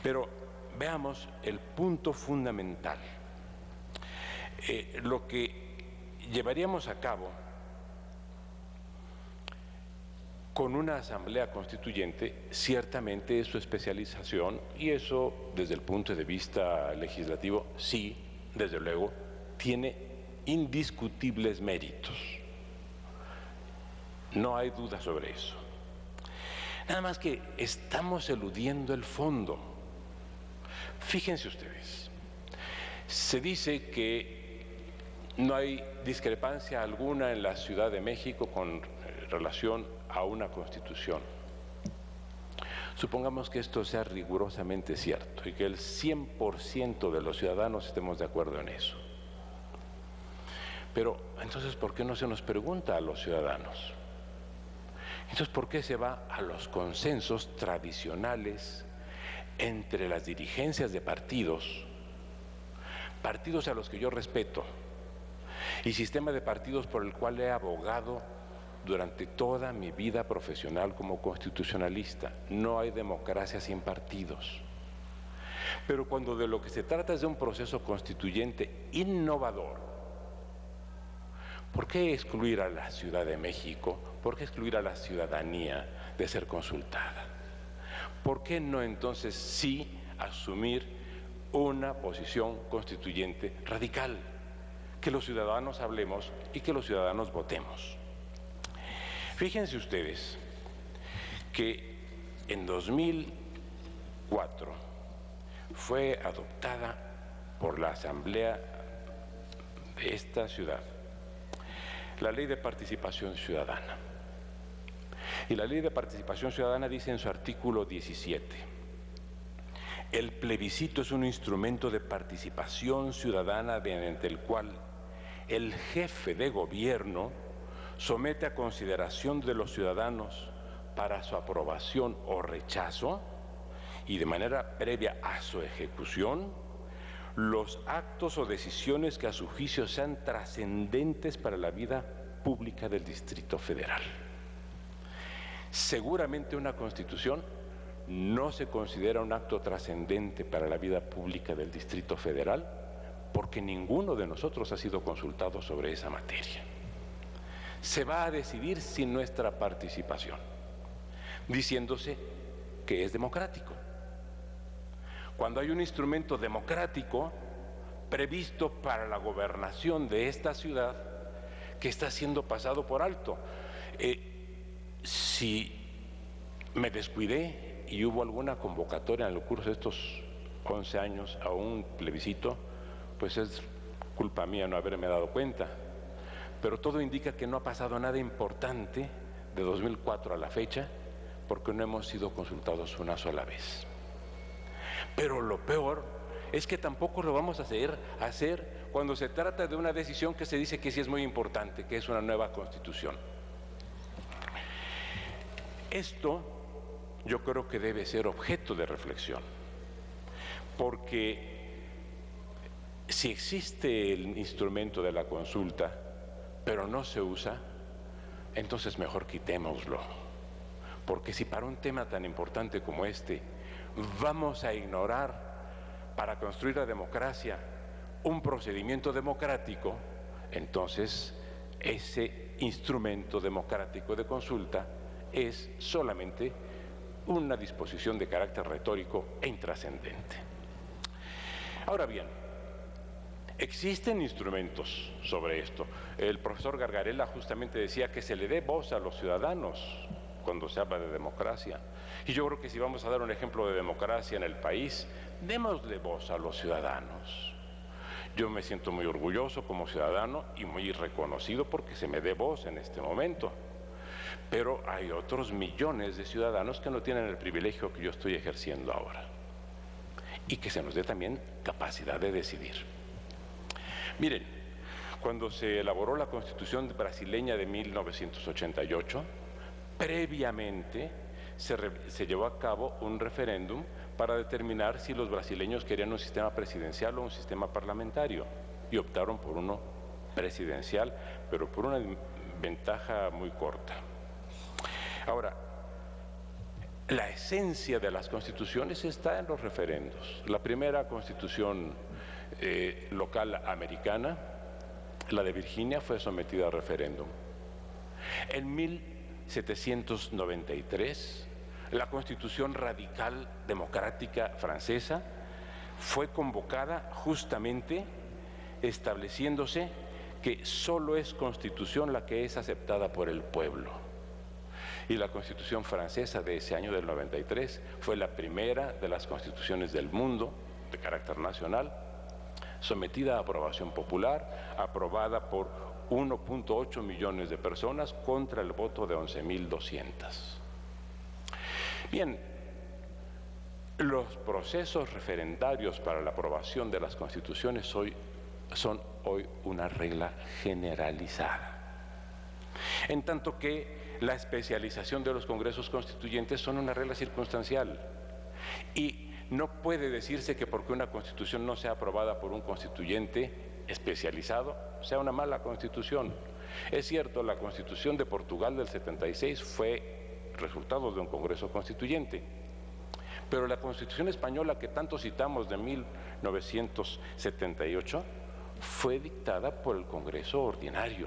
Pero veamos el punto fundamental. Lo que llevaríamos a cabo con una asamblea constituyente ciertamente es su especialización, y eso desde el punto de vista legislativo sí, desde luego, tiene indiscutibles méritos. No hay duda sobre eso. Nada más que estamos eludiendo el fondo. Fíjense ustedes, se dice que no hay discrepancia alguna en la Ciudad de México con relación a una constitución. Supongamos que esto sea rigurosamente cierto y que el 100% de los ciudadanos estemos de acuerdo en eso. Pero entonces, ¿por qué no se nos pregunta a los ciudadanos? Entonces, ¿por qué se va a los consensos tradicionales entre las dirigencias de partidos a los que yo respeto, y sistema de partidos por el cual he abogado durante toda mi vida profesional como constitucionalista? No hay democracia sin partidos. Pero cuando de lo que se trata es de un proceso constituyente innovador, ¿por qué excluir a la Ciudad de México? ¿Por qué excluir a la ciudadanía de ser consultada? ¿Por qué no entonces sí asumir una posición constituyente radical? Que los ciudadanos hablemos y que los ciudadanos votemos. Fíjense ustedes que en 2004 fue adoptada por la Asamblea de esta ciudad la Ley de Participación Ciudadana. Y la Ley de Participación Ciudadana dice en su artículo 17: el plebiscito es un instrumento de participación ciudadana mediante el cual el jefe de gobierno somete a consideración de los ciudadanos para su aprobación o rechazo y de manera previa a su ejecución los actos o decisiones que a su juicio sean trascendentes para la vida pública del Distrito Federal. Seguramente una Constitución no se considera un acto trascendente para la vida pública del Distrito Federal porque ninguno de nosotros ha sido consultado sobre esa materia. Se va a decidir sin nuestra participación, diciéndose que es democrático. Cuando hay un instrumento democrático previsto para la gobernación de esta ciudad que está siendo pasado por alto. Si me descuidé y hubo alguna convocatoria en el curso de estos 11 años a un plebiscito, pues es culpa mía no haberme dado cuenta. Pero todo indica que no ha pasado nada importante de 2004 a la fecha porque no hemos sido consultados una sola vez. Pero lo peor es que tampoco lo vamos a hacer cuando se trata de una decisión que se dice que sí es muy importante, que es una nueva Constitución. Esto yo creo que debe ser objeto de reflexión, porque si existe el instrumento de la consulta, pero no se usa, entonces mejor quitémoslo, porque si para un tema tan importante como este vamos a ignorar para construir la democracia un procedimiento democrático, entonces ese instrumento democrático de consulta es solamente una disposición de carácter retórico e intrascendente. Ahora bien, existen instrumentos sobre esto. El profesor Gargarella justamente decía que se le dé voz a los ciudadanos cuando se habla de democracia. Y yo creo que si vamos a dar un ejemplo de democracia en el país, démosle voz a los ciudadanos. Yo me siento muy orgulloso como ciudadano y muy reconocido porque se me dé voz en este momento. Pero hay otros millones de ciudadanos que no tienen el privilegio que yo estoy ejerciendo ahora. Y que se nos dé también capacidad de decidir. Miren, cuando se elaboró la Constitución brasileña de 1988, previamente se llevó a cabo un referéndum para determinar si los brasileños querían un sistema presidencial o un sistema parlamentario, y optaron por uno presidencial, pero por una ventaja muy corta. Ahora, la esencia de las constituciones está en los referendos. La primera constitución local americana, la de Virginia, fue sometida a referéndum. En 1793, la Constitución Radical Democrática Francesa fue convocada justamente estableciéndose que solo es constitución la que es aceptada por el pueblo. Y la Constitución francesa de ese año del 93 fue la primera de las constituciones del mundo de carácter nacional, sometida a aprobación popular, aprobada por 1.8 millones de personas contra el voto de 11.200. Bien, los procesos referendarios para la aprobación de las constituciones son hoy una regla generalizada, en tanto que la especialización de los congresos constituyentes son una regla circunstancial. Y no puede decirse que porque una constitución no sea aprobada por un constituyente especializado sea una mala constitución. Es cierto, la Constitución de Portugal del 76 fue resultado de un congreso constituyente, pero la Constitución española que tanto citamos de 1978 fue dictada por el Congreso ordinario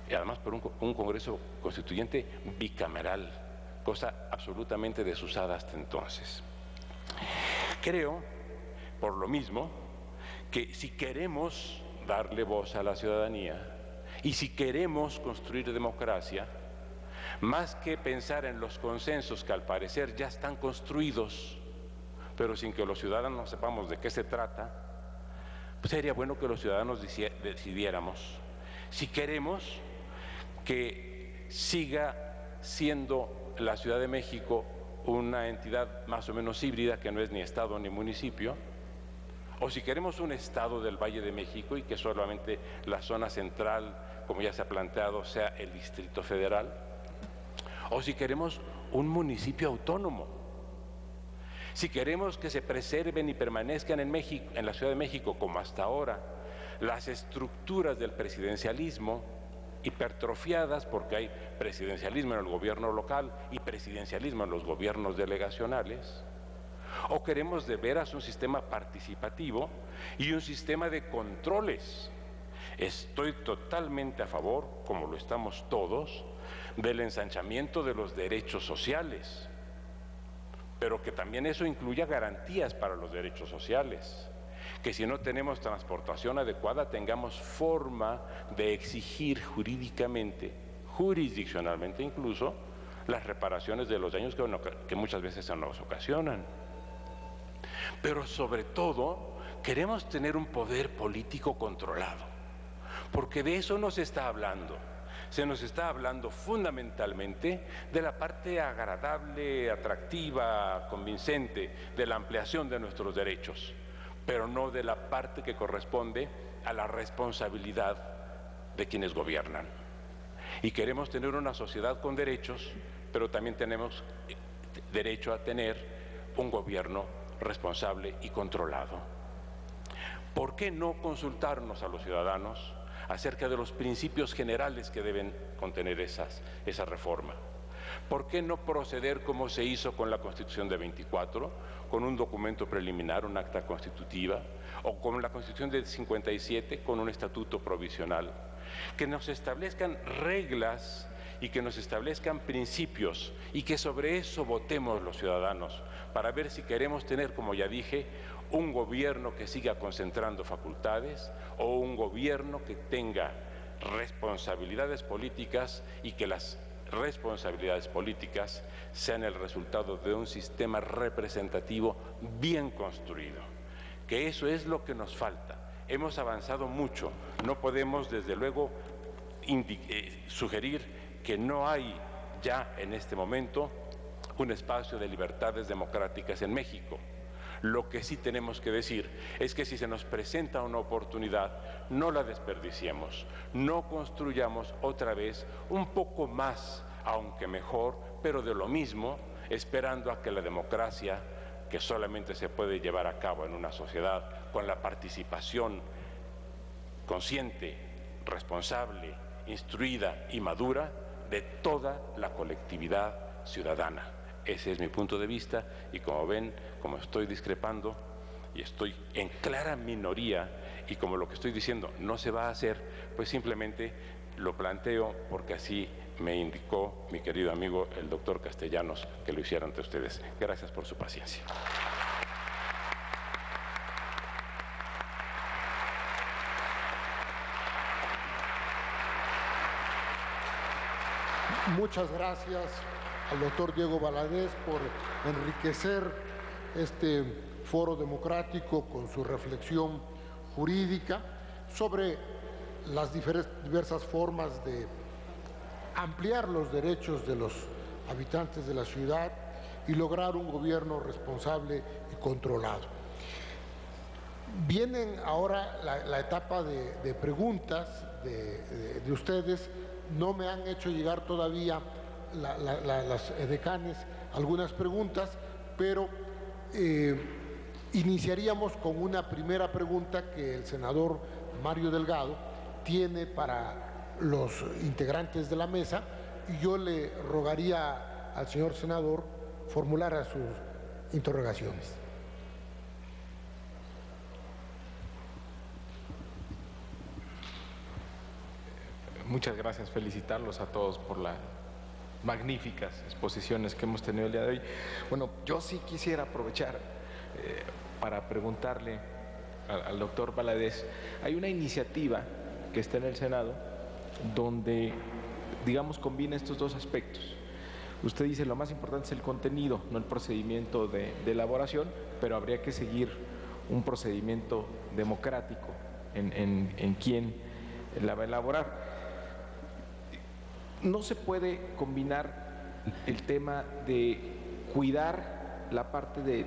y además por un Congreso constituyente bicameral, cosa absolutamente desusada hasta entonces. Creo, por lo mismo, que si queremos darle voz a la ciudadanía y si queremos construir democracia, más que pensar en los consensos que al parecer ya están construidos pero sin que los ciudadanos sepamos de qué se trata, pues sería bueno que los ciudadanos decidiéramos si queremos que siga siendo la Ciudad de México una entidad más o menos híbrida, que no es ni estado ni municipio, o si queremos un estado del Valle de México y que solamente la zona central, como ya se ha planteado, sea el Distrito Federal, o si queremos un municipio autónomo, si queremos que se preserven y permanezcan en México, en la Ciudad de México, como hasta ahora, las estructuras del presidencialismo hipertrofiadas, porque hay presidencialismo en el gobierno local y presidencialismo en los gobiernos delegacionales, o queremos de veras un sistema participativo y un sistema de controles. Estoy totalmente a favor, como lo estamos todos, del ensanchamiento de los derechos sociales, pero que también eso incluya garantías para los derechos sociales, que si no tenemos transportación adecuada tengamos forma de exigir jurídicamente, jurisdiccionalmente incluso, las reparaciones de los daños que muchas veces se nos ocasionan. Pero sobre todo queremos tener un poder político controlado, porque de eso nos está hablando. Se nos está hablando fundamentalmente de la parte agradable, atractiva, convincente de la ampliación de nuestros derechos, pero no de la parte que corresponde a la responsabilidad de quienes gobiernan. Y queremos tener una sociedad con derechos, pero también tenemos derecho a tener un gobierno responsable y controlado. ¿Por qué no consultarnos a los ciudadanos acerca de los principios generales que deben contener esa reforma? ¿Por qué no proceder como se hizo con la Constitución de 24, con un documento preliminar, un acta constitutiva, o con la Constitución de 57, con un estatuto provisional? Que nos establezcan reglas y que nos establezcan principios y que sobre eso votemos los ciudadanos para ver si queremos tener, como ya dije, un gobierno que siga concentrando facultades o un gobierno que tenga responsabilidades políticas y que las responsabilidades políticas sean el resultado de un sistema representativo bien construido, que eso es lo que nos falta. Hemos avanzado mucho, no podemos desde luego sugerir que no hay ya en este momento un espacio de libertades democráticas en México. Lo que sí tenemos que decir es que si se nos presenta una oportunidad, no la desperdiciemos, no construyamos otra vez un poco más, aunque mejor, pero de lo mismo, esperando a que la democracia, que solamente se puede llevar a cabo en una sociedad con la participación consciente, responsable, instruida y madura de toda la colectividad ciudadana. Ese es mi punto de vista y como ven, como estoy discrepando y estoy en clara minoría y como lo que estoy diciendo no se va a hacer, pues simplemente lo planteo porque así me indicó mi querido amigo el doctor Castellanos que lo hiciera ante ustedes. Gracias por su paciencia. Muchas gracias al doctor Diego Valadez por enriquecer este foro democrático con su reflexión jurídica sobre las diversas formas de ampliar los derechos de los habitantes de la ciudad y lograr un gobierno responsable y controlado. Vienen ahora la etapa de preguntas de ustedes. No me han hecho llegar todavía las edecanes algunas preguntas, pero iniciaríamos con una primera pregunta que el senador Mario Delgado tiene para los integrantes de la mesa y yo le rogaría al señor senador formular sus interrogaciones. Muchas gracias, felicitarlos a todos por las magníficas exposiciones que hemos tenido el día de hoy. Bueno, yo sí quisiera aprovechar para preguntarle al doctor Valadez. Hay una iniciativa que está en el Senado donde, digamos, combina estos dos aspectos. Usted dice lo más importante es el contenido, no el procedimiento de elaboración, pero habría que seguir un procedimiento democrático en quien la va a elaborar. No se puede combinar el tema de cuidar la parte de,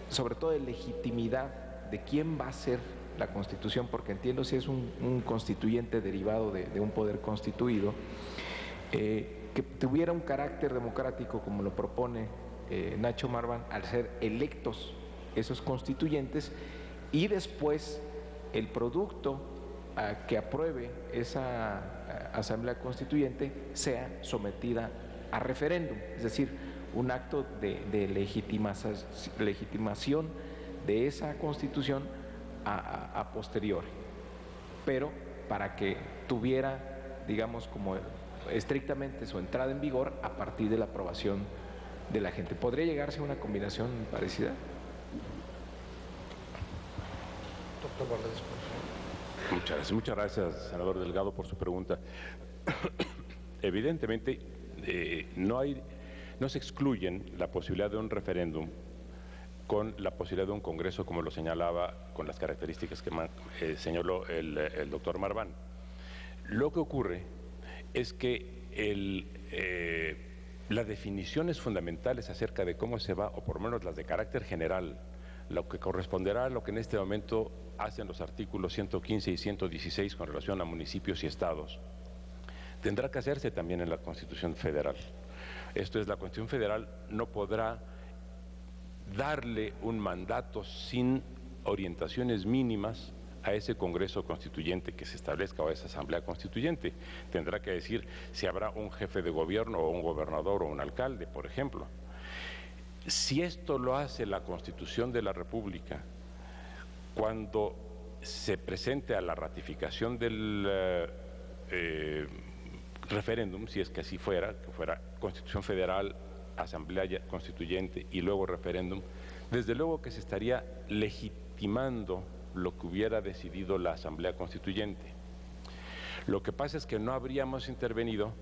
sobre todo de legitimidad de quién va a ser la Constitución, porque entiendo si es un constituyente derivado de un poder constituido, que tuviera un carácter democrático como lo propone Nacho Marván al ser electos esos constituyentes y después el producto que apruebe esa asamblea constituyente sea sometida a referéndum, es decir, un acto de legitimación de esa constitución a posteriori, pero para que tuviera, digamos, como estrictamente su entrada en vigor a partir de la aprobación de la gente. ¿Podría llegarse a una combinación parecida? Doctor Valadez, por favor. Muchas gracias, senador Delgado, por su pregunta. Evidentemente, no se excluyen la posibilidad de un referéndum con la posibilidad de un congreso, como lo señalaba, con las características que señaló el doctor Marván. Lo que ocurre es que las definiciones fundamentales acerca de cómo se va, o por lo menos las de carácter general, lo que corresponderá a lo que en este momento hacen los artículos 115 y 116 con relación a municipios y estados, tendrá que hacerse también en la Constitución Federal. Esto es, la Constitución Federal no podrá darle un mandato sin orientaciones mínimas a ese Congreso Constituyente que se establezca o a esa Asamblea Constituyente. Tendrá que decir si habrá un jefe de gobierno o un gobernador o un alcalde, por ejemplo. Si esto lo hace la Constitución de la República, cuando se presente a la ratificación del referéndum, si es que así fuera, que fuera Constitución Federal, Asamblea Constituyente y luego referéndum, desde luego que se estaría legitimando lo que hubiera decidido la Asamblea Constituyente. Lo que pasa es que no habríamos intervenido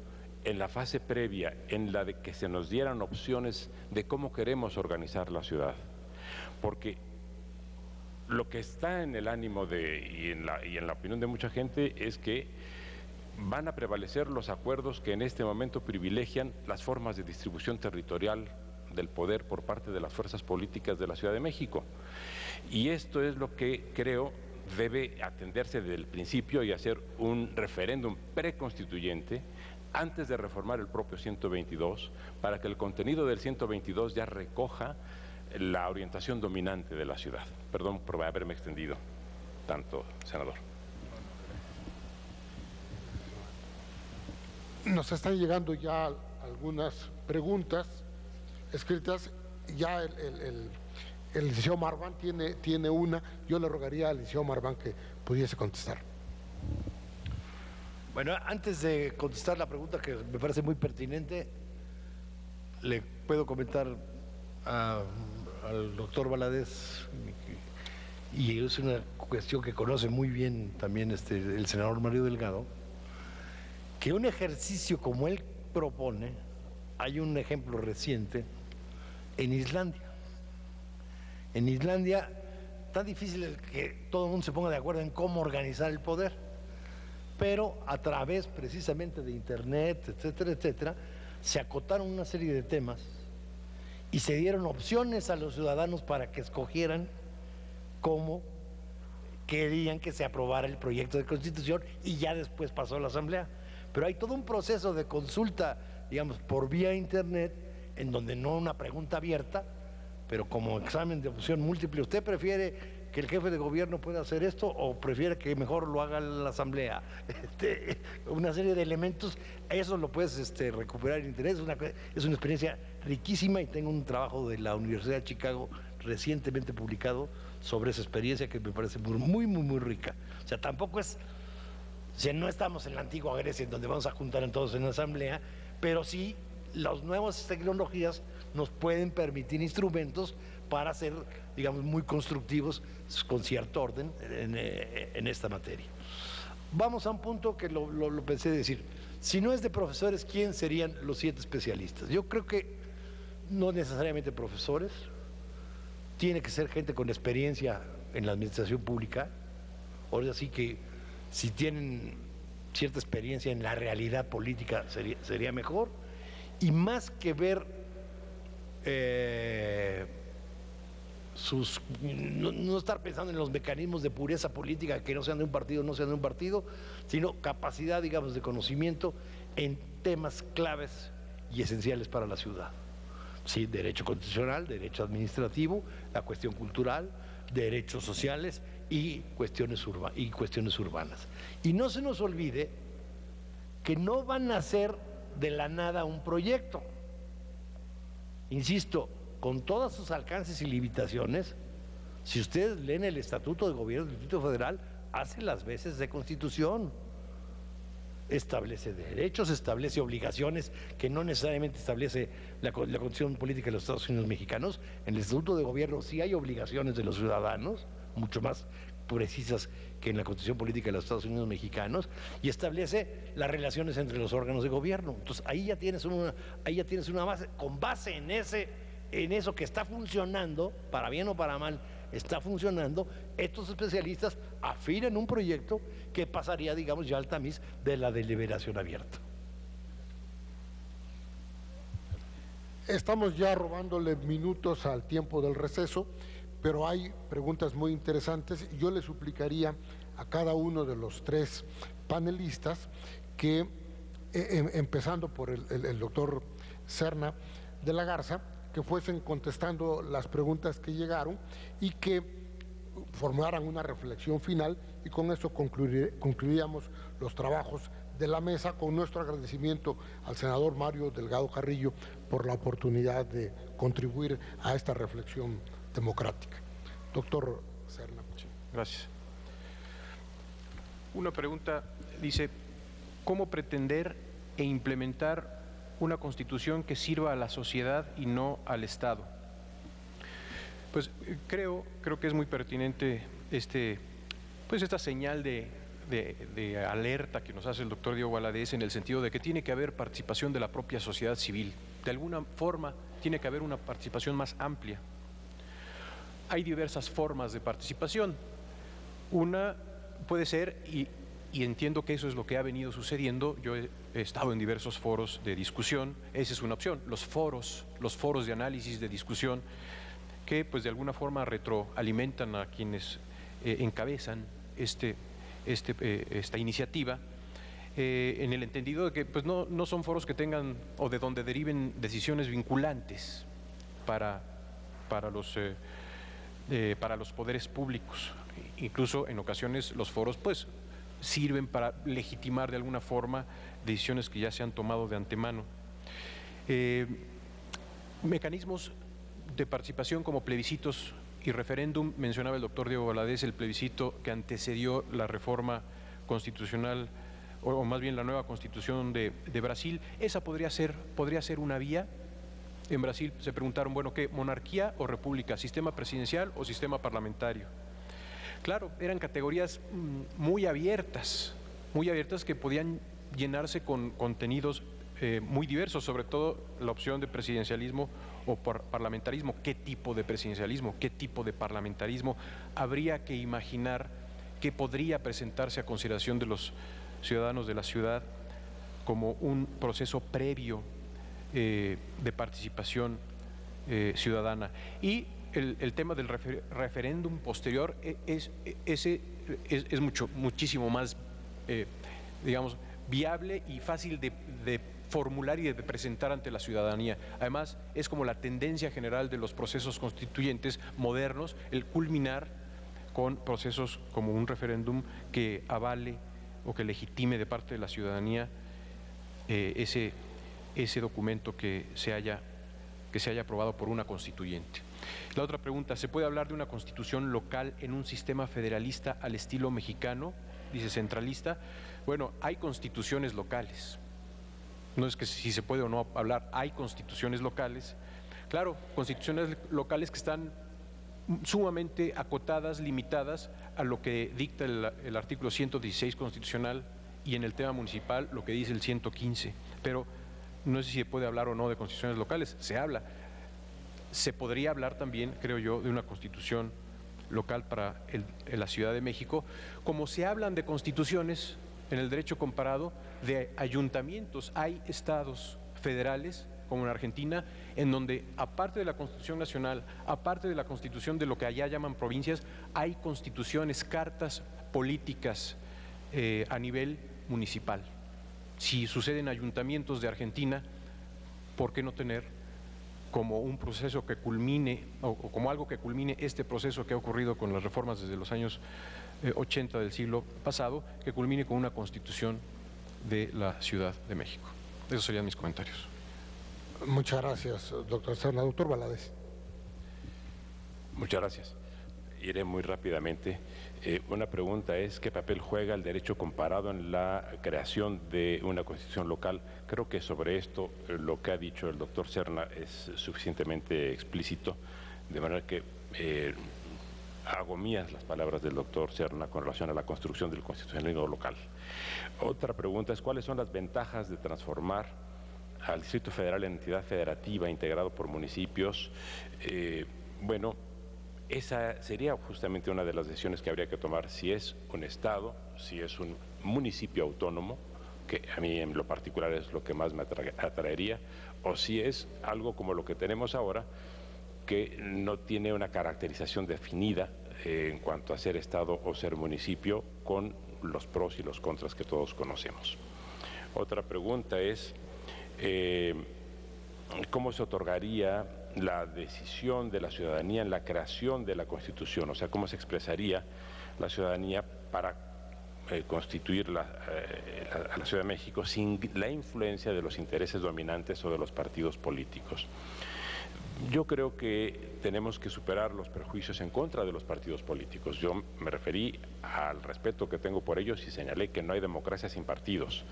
en la fase previa, en la de que se nos dieran opciones de cómo queremos organizar la ciudad, porque lo que está en el ánimo y en la opinión de mucha gente es que van a prevalecer los acuerdos que en este momento privilegian las formas de distribución territorial del poder por parte de las fuerzas políticas de la Ciudad de México. Y esto es lo que creo debe atenderse desde el principio y hacer un referéndum preconstituyente antes de reformar el propio 122, para que el contenido del 122 ya recoja la orientación dominante de la ciudad. Perdón por haberme extendido tanto, senador. Nos están llegando ya algunas preguntas escritas. Ya el licenciado Marván tiene una. Yo le rogaría al licenciado Marván que pudiese contestar. Bueno, antes de contestar la pregunta, que me parece muy pertinente, le puedo comentar al doctor Valadez, y es una cuestión que conoce muy bien también el senador Mario Delgado, que un ejercicio como él propone, hay un ejemplo reciente en Islandia. En Islandia, tan difícil que todo el mundo se ponga de acuerdo en cómo organizar el poder, pero a través precisamente de internet, etcétera, etcétera, se acotaron una serie de temas y se dieron opciones a los ciudadanos para que escogieran cómo querían que se aprobara el proyecto de constitución, y ya después pasó a la Asamblea. Pero hay todo un proceso de consulta, digamos, por vía internet, en donde no una pregunta abierta, pero como examen de opción múltiple. ¿Usted prefiere que el jefe de gobierno pueda hacer esto o prefiere que mejor lo haga la Asamblea? Una serie de elementos, eso lo puedes recuperar en internet. Es una experiencia riquísima, y tengo un trabajo de la Universidad de Chicago recientemente publicado sobre esa experiencia que me parece muy rica. O sea, tampoco es, o sea, no estamos en la antigua Grecia en donde vamos a juntar a todos en la Asamblea, pero sí las nuevas tecnologías nos pueden permitir instrumentos para ser, digamos, muy constructivos con cierto orden en esta materia. Vamos a un punto que lo pensé decir. si no es de profesores, ¿quién serían los 7 especialistas? Yo creo que no necesariamente profesores, tiene que ser gente con experiencia en la administración pública, ahora sí que si tienen cierta experiencia en la realidad política sería mejor, y más que ver no estar pensando en los mecanismos de pureza política, que no sean de un partido, no sean de un partido, sino capacidad, digamos, de conocimiento en temas claves y esenciales para la ciudad. Sí, derecho constitucional, derecho administrativo, la cuestión cultural, derechos sociales y cuestiones urbanas. Y no se nos olvide que no van a hacer de la nada un proyecto. Insisto, con todos sus alcances y limitaciones, si ustedes leen el Estatuto de Gobierno del Distrito Federal, hace las veces de Constitución. Establece derechos, establece obligaciones que no necesariamente establece la Constitución Política de los Estados Unidos Mexicanos. En el Estatuto de Gobierno sí hay obligaciones de los ciudadanos, mucho más precisas que en la Constitución Política de los Estados Unidos Mexicanos, y establece las relaciones entre los órganos de gobierno. Entonces ahí ya tienes una base, con base en eso que está funcionando, para bien o para mal, está funcionando, estos especialistas afinan un proyecto que pasaría, digamos, ya al tamiz de la deliberación abierta. Estamos ya robándole minutos al tiempo del receso, pero hay preguntas muy interesantes. Yo le suplicaría a cada uno de los 3 panelistas que, empezando por el doctor Serna de la Garza, que fuesen contestando las preguntas que llegaron y que formaran una reflexión final, y con eso concluiríamos los trabajos de la mesa, con nuestro agradecimiento al senador Mario Delgado Carrillo por la oportunidad de contribuir a esta reflexión democrática. Doctor Serna. Sí, gracias. Una pregunta dice, ¿cómo pretender e implementar una constitución que sirva a la sociedad y no al Estado? Pues creo que es muy pertinente esta señal de alerta que nos hace el doctor Diego Valadez, en el sentido de que tiene que haber participación de la propia sociedad civil. De alguna forma tiene que haber una participación más amplia. Hay diversas formas de participación. Una puede ser, y entiendo que eso es lo que ha venido sucediendo, yo he estado en diversos foros de discusión, esa es una opción, los foros de análisis, de discusión, que pues de alguna forma retroalimentan a quienes encabezan esta iniciativa, en el entendido de que pues no son foros que tengan o de donde deriven decisiones vinculantes para los poderes públicos. Incluso en ocasiones los foros pues sirven para legitimar de alguna forma decisiones que ya se han tomado de antemano. Mecanismos de participación como plebiscitos y referéndum, mencionaba el doctor Diego Valadez el plebiscito que antecedió la reforma constitucional, o más bien la nueva constitución de Brasil. Esa podría ser una vía. En Brasil se preguntaron, bueno, ¿qué? ¿Monarquía o república? ¿Sistema presidencial o sistema parlamentario? Claro, eran categorías muy abiertas que podían llenarse con contenidos muy diversos, sobre todo la opción de presidencialismo o parlamentarismo. ¿Qué tipo de presidencialismo? ¿Qué tipo de parlamentarismo? Habría que imaginar que podría presentarse a consideración de los ciudadanos de la ciudad como un proceso previo de participación ciudadana. Y el tema del referéndum posterior es muchísimo más, digamos, viable y fácil de formular y de presentar ante la ciudadanía. Además, es como la tendencia general de los procesos constituyentes modernos, el culminar con procesos como un referéndum que avale o que legitime de parte de la ciudadanía ese documento que se haya aprobado por una constituyente. La otra pregunta, ¿se puede hablar de una constitución local en un sistema federalista al estilo mexicano? Dice centralista. Bueno, hay constituciones locales. No es que si se puede o no hablar, hay constituciones locales. Claro, constituciones locales que están sumamente acotadas, limitadas a lo que dicta el artículo 116 constitucional y en el tema municipal lo que dice el 115, pero no sé si se puede hablar o no de constituciones locales, se habla. Se podría hablar también, creo yo, de una constitución local para la Ciudad de México, como se hablan de constituciones en el derecho comparado de ayuntamientos. Hay estados federales, como en Argentina, en donde aparte de la Constitución Nacional, aparte de la constitución de lo que allá llaman provincias, hay constituciones, cartas políticas a nivel municipal. Si sucede en ayuntamientos de Argentina, ¿por qué no tener como un proceso que culmine, o como algo que culmine este proceso que ha ocurrido con las reformas desde los años 80 del siglo pasado, que culmine con una constitución de la Ciudad de México? Esos serían mis comentarios. Muchas gracias, doctor Serna. Doctor Valadez. Muchas gracias. Iré muy rápidamente. Una pregunta es, ¿qué papel juega el derecho comparado en la creación de una constitución local? Creo que sobre esto lo que ha dicho el doctor Serna es suficientemente explícito, de manera que hago mías las palabras del doctor Serna con relación a la construcción del constitucionalismo local. Otra pregunta es, ¿cuáles son las ventajas de transformar al Distrito Federal en entidad federativa integrado por municipios? Bueno, esa sería justamente una de las decisiones que habría que tomar, si es un estado, si es un municipio autónomo, que a mí en lo particular es lo que más me atraería, o si es algo como lo que tenemos ahora, que no tiene una caracterización definida en cuanto a ser estado o ser municipio, con los pros y los contras que todos conocemos. Otra pregunta es, ¿cómo se otorgaría la decisión de la ciudadanía en la creación de la Constitución? O sea, ¿cómo se expresaría la ciudadanía para constituir a la Ciudad de México sin la influencia de los intereses dominantes o de los partidos políticos? Yo creo que tenemos que superar los prejuicios en contra de los partidos políticos. Yo me referí al respeto que tengo por ellos y señalé que no hay democracia sin partidos,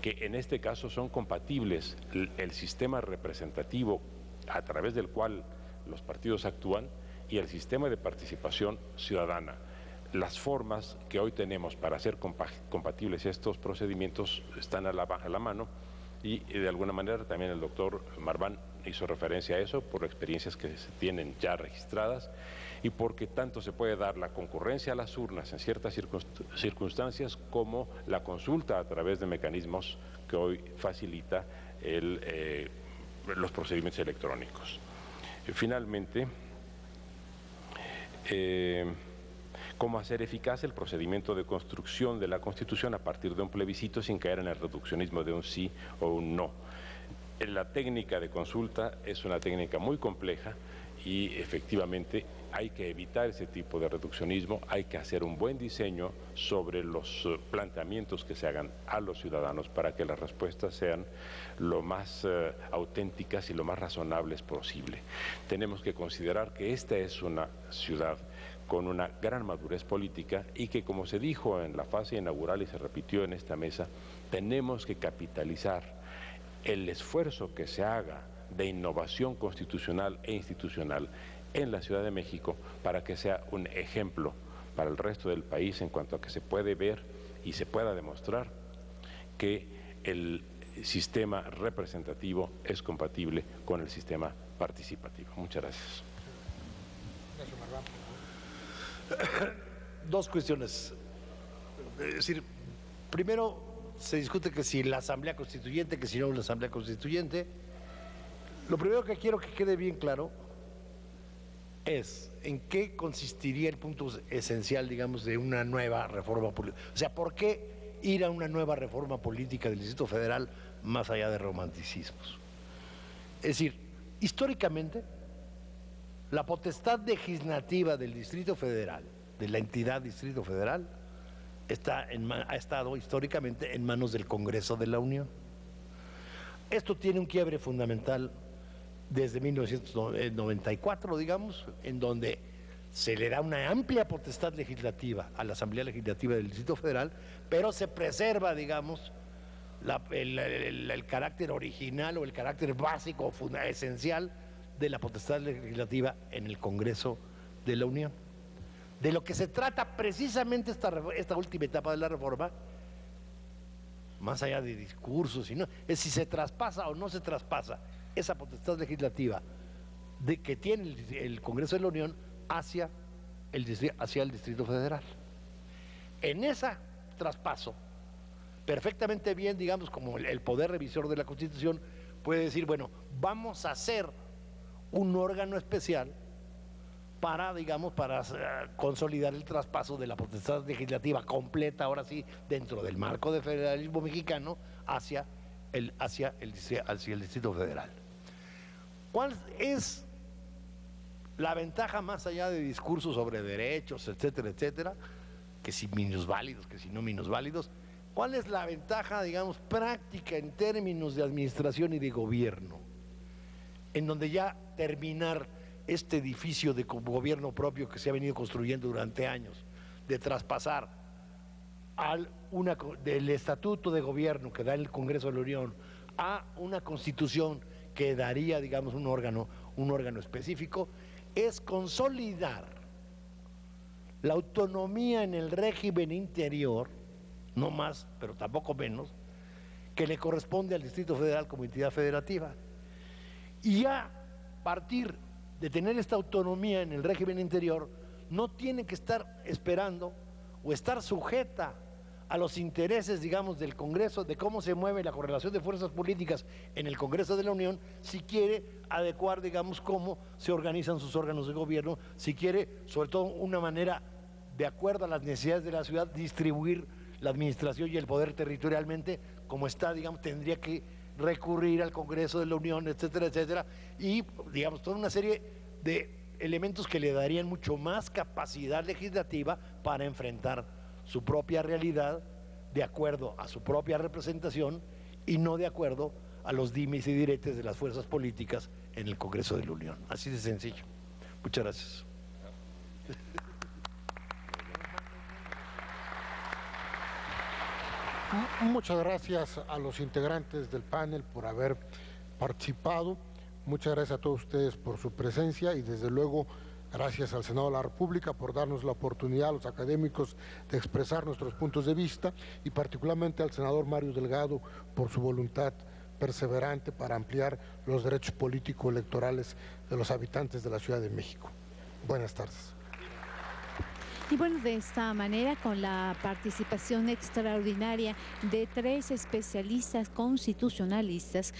que en este caso son compatibles el sistema representativo a través del cual los partidos actúan y el sistema de participación ciudadana. Las formas que hoy tenemos para hacer compatibles estos procedimientos están a la mano, y de alguna manera también el doctor Marván hizo referencia a eso por experiencias que se tienen ya registradas y porque tanto se puede dar la concurrencia a las urnas en ciertas circunstancias como la consulta a través de mecanismos que hoy facilita los procedimientos electrónicos. Finalmente, cómo hacer eficaz el procedimiento de construcción de la Constitución a partir de un plebiscito sin caer en el reduccionismo de un sí o un no. La técnica de consulta es una técnica muy compleja y efectivamente hay que evitar ese tipo de reduccionismo, hay que hacer un buen diseño sobre los planteamientos que se hagan a los ciudadanos para que las respuestas sean lo más auténticas y lo más razonables posible. Tenemos que considerar que esta es una ciudad con una gran madurez política y que, como se dijo en la fase inaugural y se repitió en esta mesa, tenemos que capitalizar el esfuerzo que se haga de innovación constitucional e institucional en la Ciudad de México para que sea un ejemplo para el resto del país en cuanto a que se puede ver y se pueda demostrar que el sistema representativo es compatible con el sistema participativo. Muchas gracias. Dos cuestiones. Es decir, primero se discute que si la Asamblea Constituyente, que si no la Asamblea Constituyente. Lo primero que quiero que quede bien claro es en qué consistiría el punto esencial, digamos, de una nueva reforma política. O sea, ¿por qué ir a una nueva reforma política del Distrito Federal más allá de romanticismos? Es decir, históricamente, la potestad legislativa del Distrito Federal, de la entidad Distrito Federal, ha estado históricamente en manos del Congreso de la Unión. Esto tiene un quiebre fundamental desde 1994, digamos, en donde se le da una amplia potestad legislativa a la Asamblea Legislativa del Distrito Federal, pero se preserva, digamos, el carácter original o el carácter básico, esencial de la potestad legislativa en el Congreso de la Unión. De lo que se trata precisamente esta última etapa de la reforma más allá de discursos, es si se traspasa o no se traspasa esa potestad legislativa que tiene el Congreso de la Unión hacia el Distrito Federal. En ese traspaso, perfectamente bien, digamos, como el poder revisor de la Constitución puede decir, bueno, vamos a hacer un órgano especial para, digamos, para consolidar el traspaso de la potestad legislativa completa, ahora sí, dentro del marco del federalismo mexicano, hacia el Distrito Federal. ¿Cuál es la ventaja más allá de discursos sobre derechos, etcétera, etcétera, que si minusválidos, que si no minusválidos? ¿Cuál es la ventaja, digamos, práctica en términos de administración y de gobierno? En donde ya terminar este edificio de gobierno propio que se ha venido construyendo durante años, de traspasar del estatuto de gobierno que da el Congreso de la Unión a una constitución que daría, digamos, un órgano específico, es consolidar la autonomía en el régimen interior, no más, pero tampoco menos, que le corresponde al Distrito Federal como entidad federativa. Y a partir de tener esta autonomía en el régimen interior, no tiene que estar esperando o estar sujeta a los intereses, digamos, del Congreso, de cómo se mueve la correlación de fuerzas políticas en el Congreso de la Unión, si quiere adecuar, digamos, cómo se organizan sus órganos de gobierno, si quiere, sobre todo, una manera, de acuerdo a las necesidades de la ciudad, distribuir la administración y el poder territorialmente, como está, digamos, tendría que recurrir al Congreso de la Unión, etcétera, etcétera, y, digamos, toda una serie de elementos que le darían mucho más capacidad legislativa para enfrentar su propia realidad de acuerdo a su propia representación y no de acuerdo a los dimes y diretes de las fuerzas políticas en el Congreso de la Unión. Así de sencillo. Muchas gracias. Muchas gracias a los integrantes del panel por haber participado. Muchas gracias a todos ustedes por su presencia y desde luego gracias al Senado de la República por darnos la oportunidad a los académicos de expresar nuestros puntos de vista y particularmente al senador Mario Delgado por su voluntad perseverante para ampliar los derechos políticos electorales de los habitantes de la Ciudad de México. Buenas tardes. Y bueno, de esta manera, con la participación extraordinaria de 3 especialistas constitucionalistas,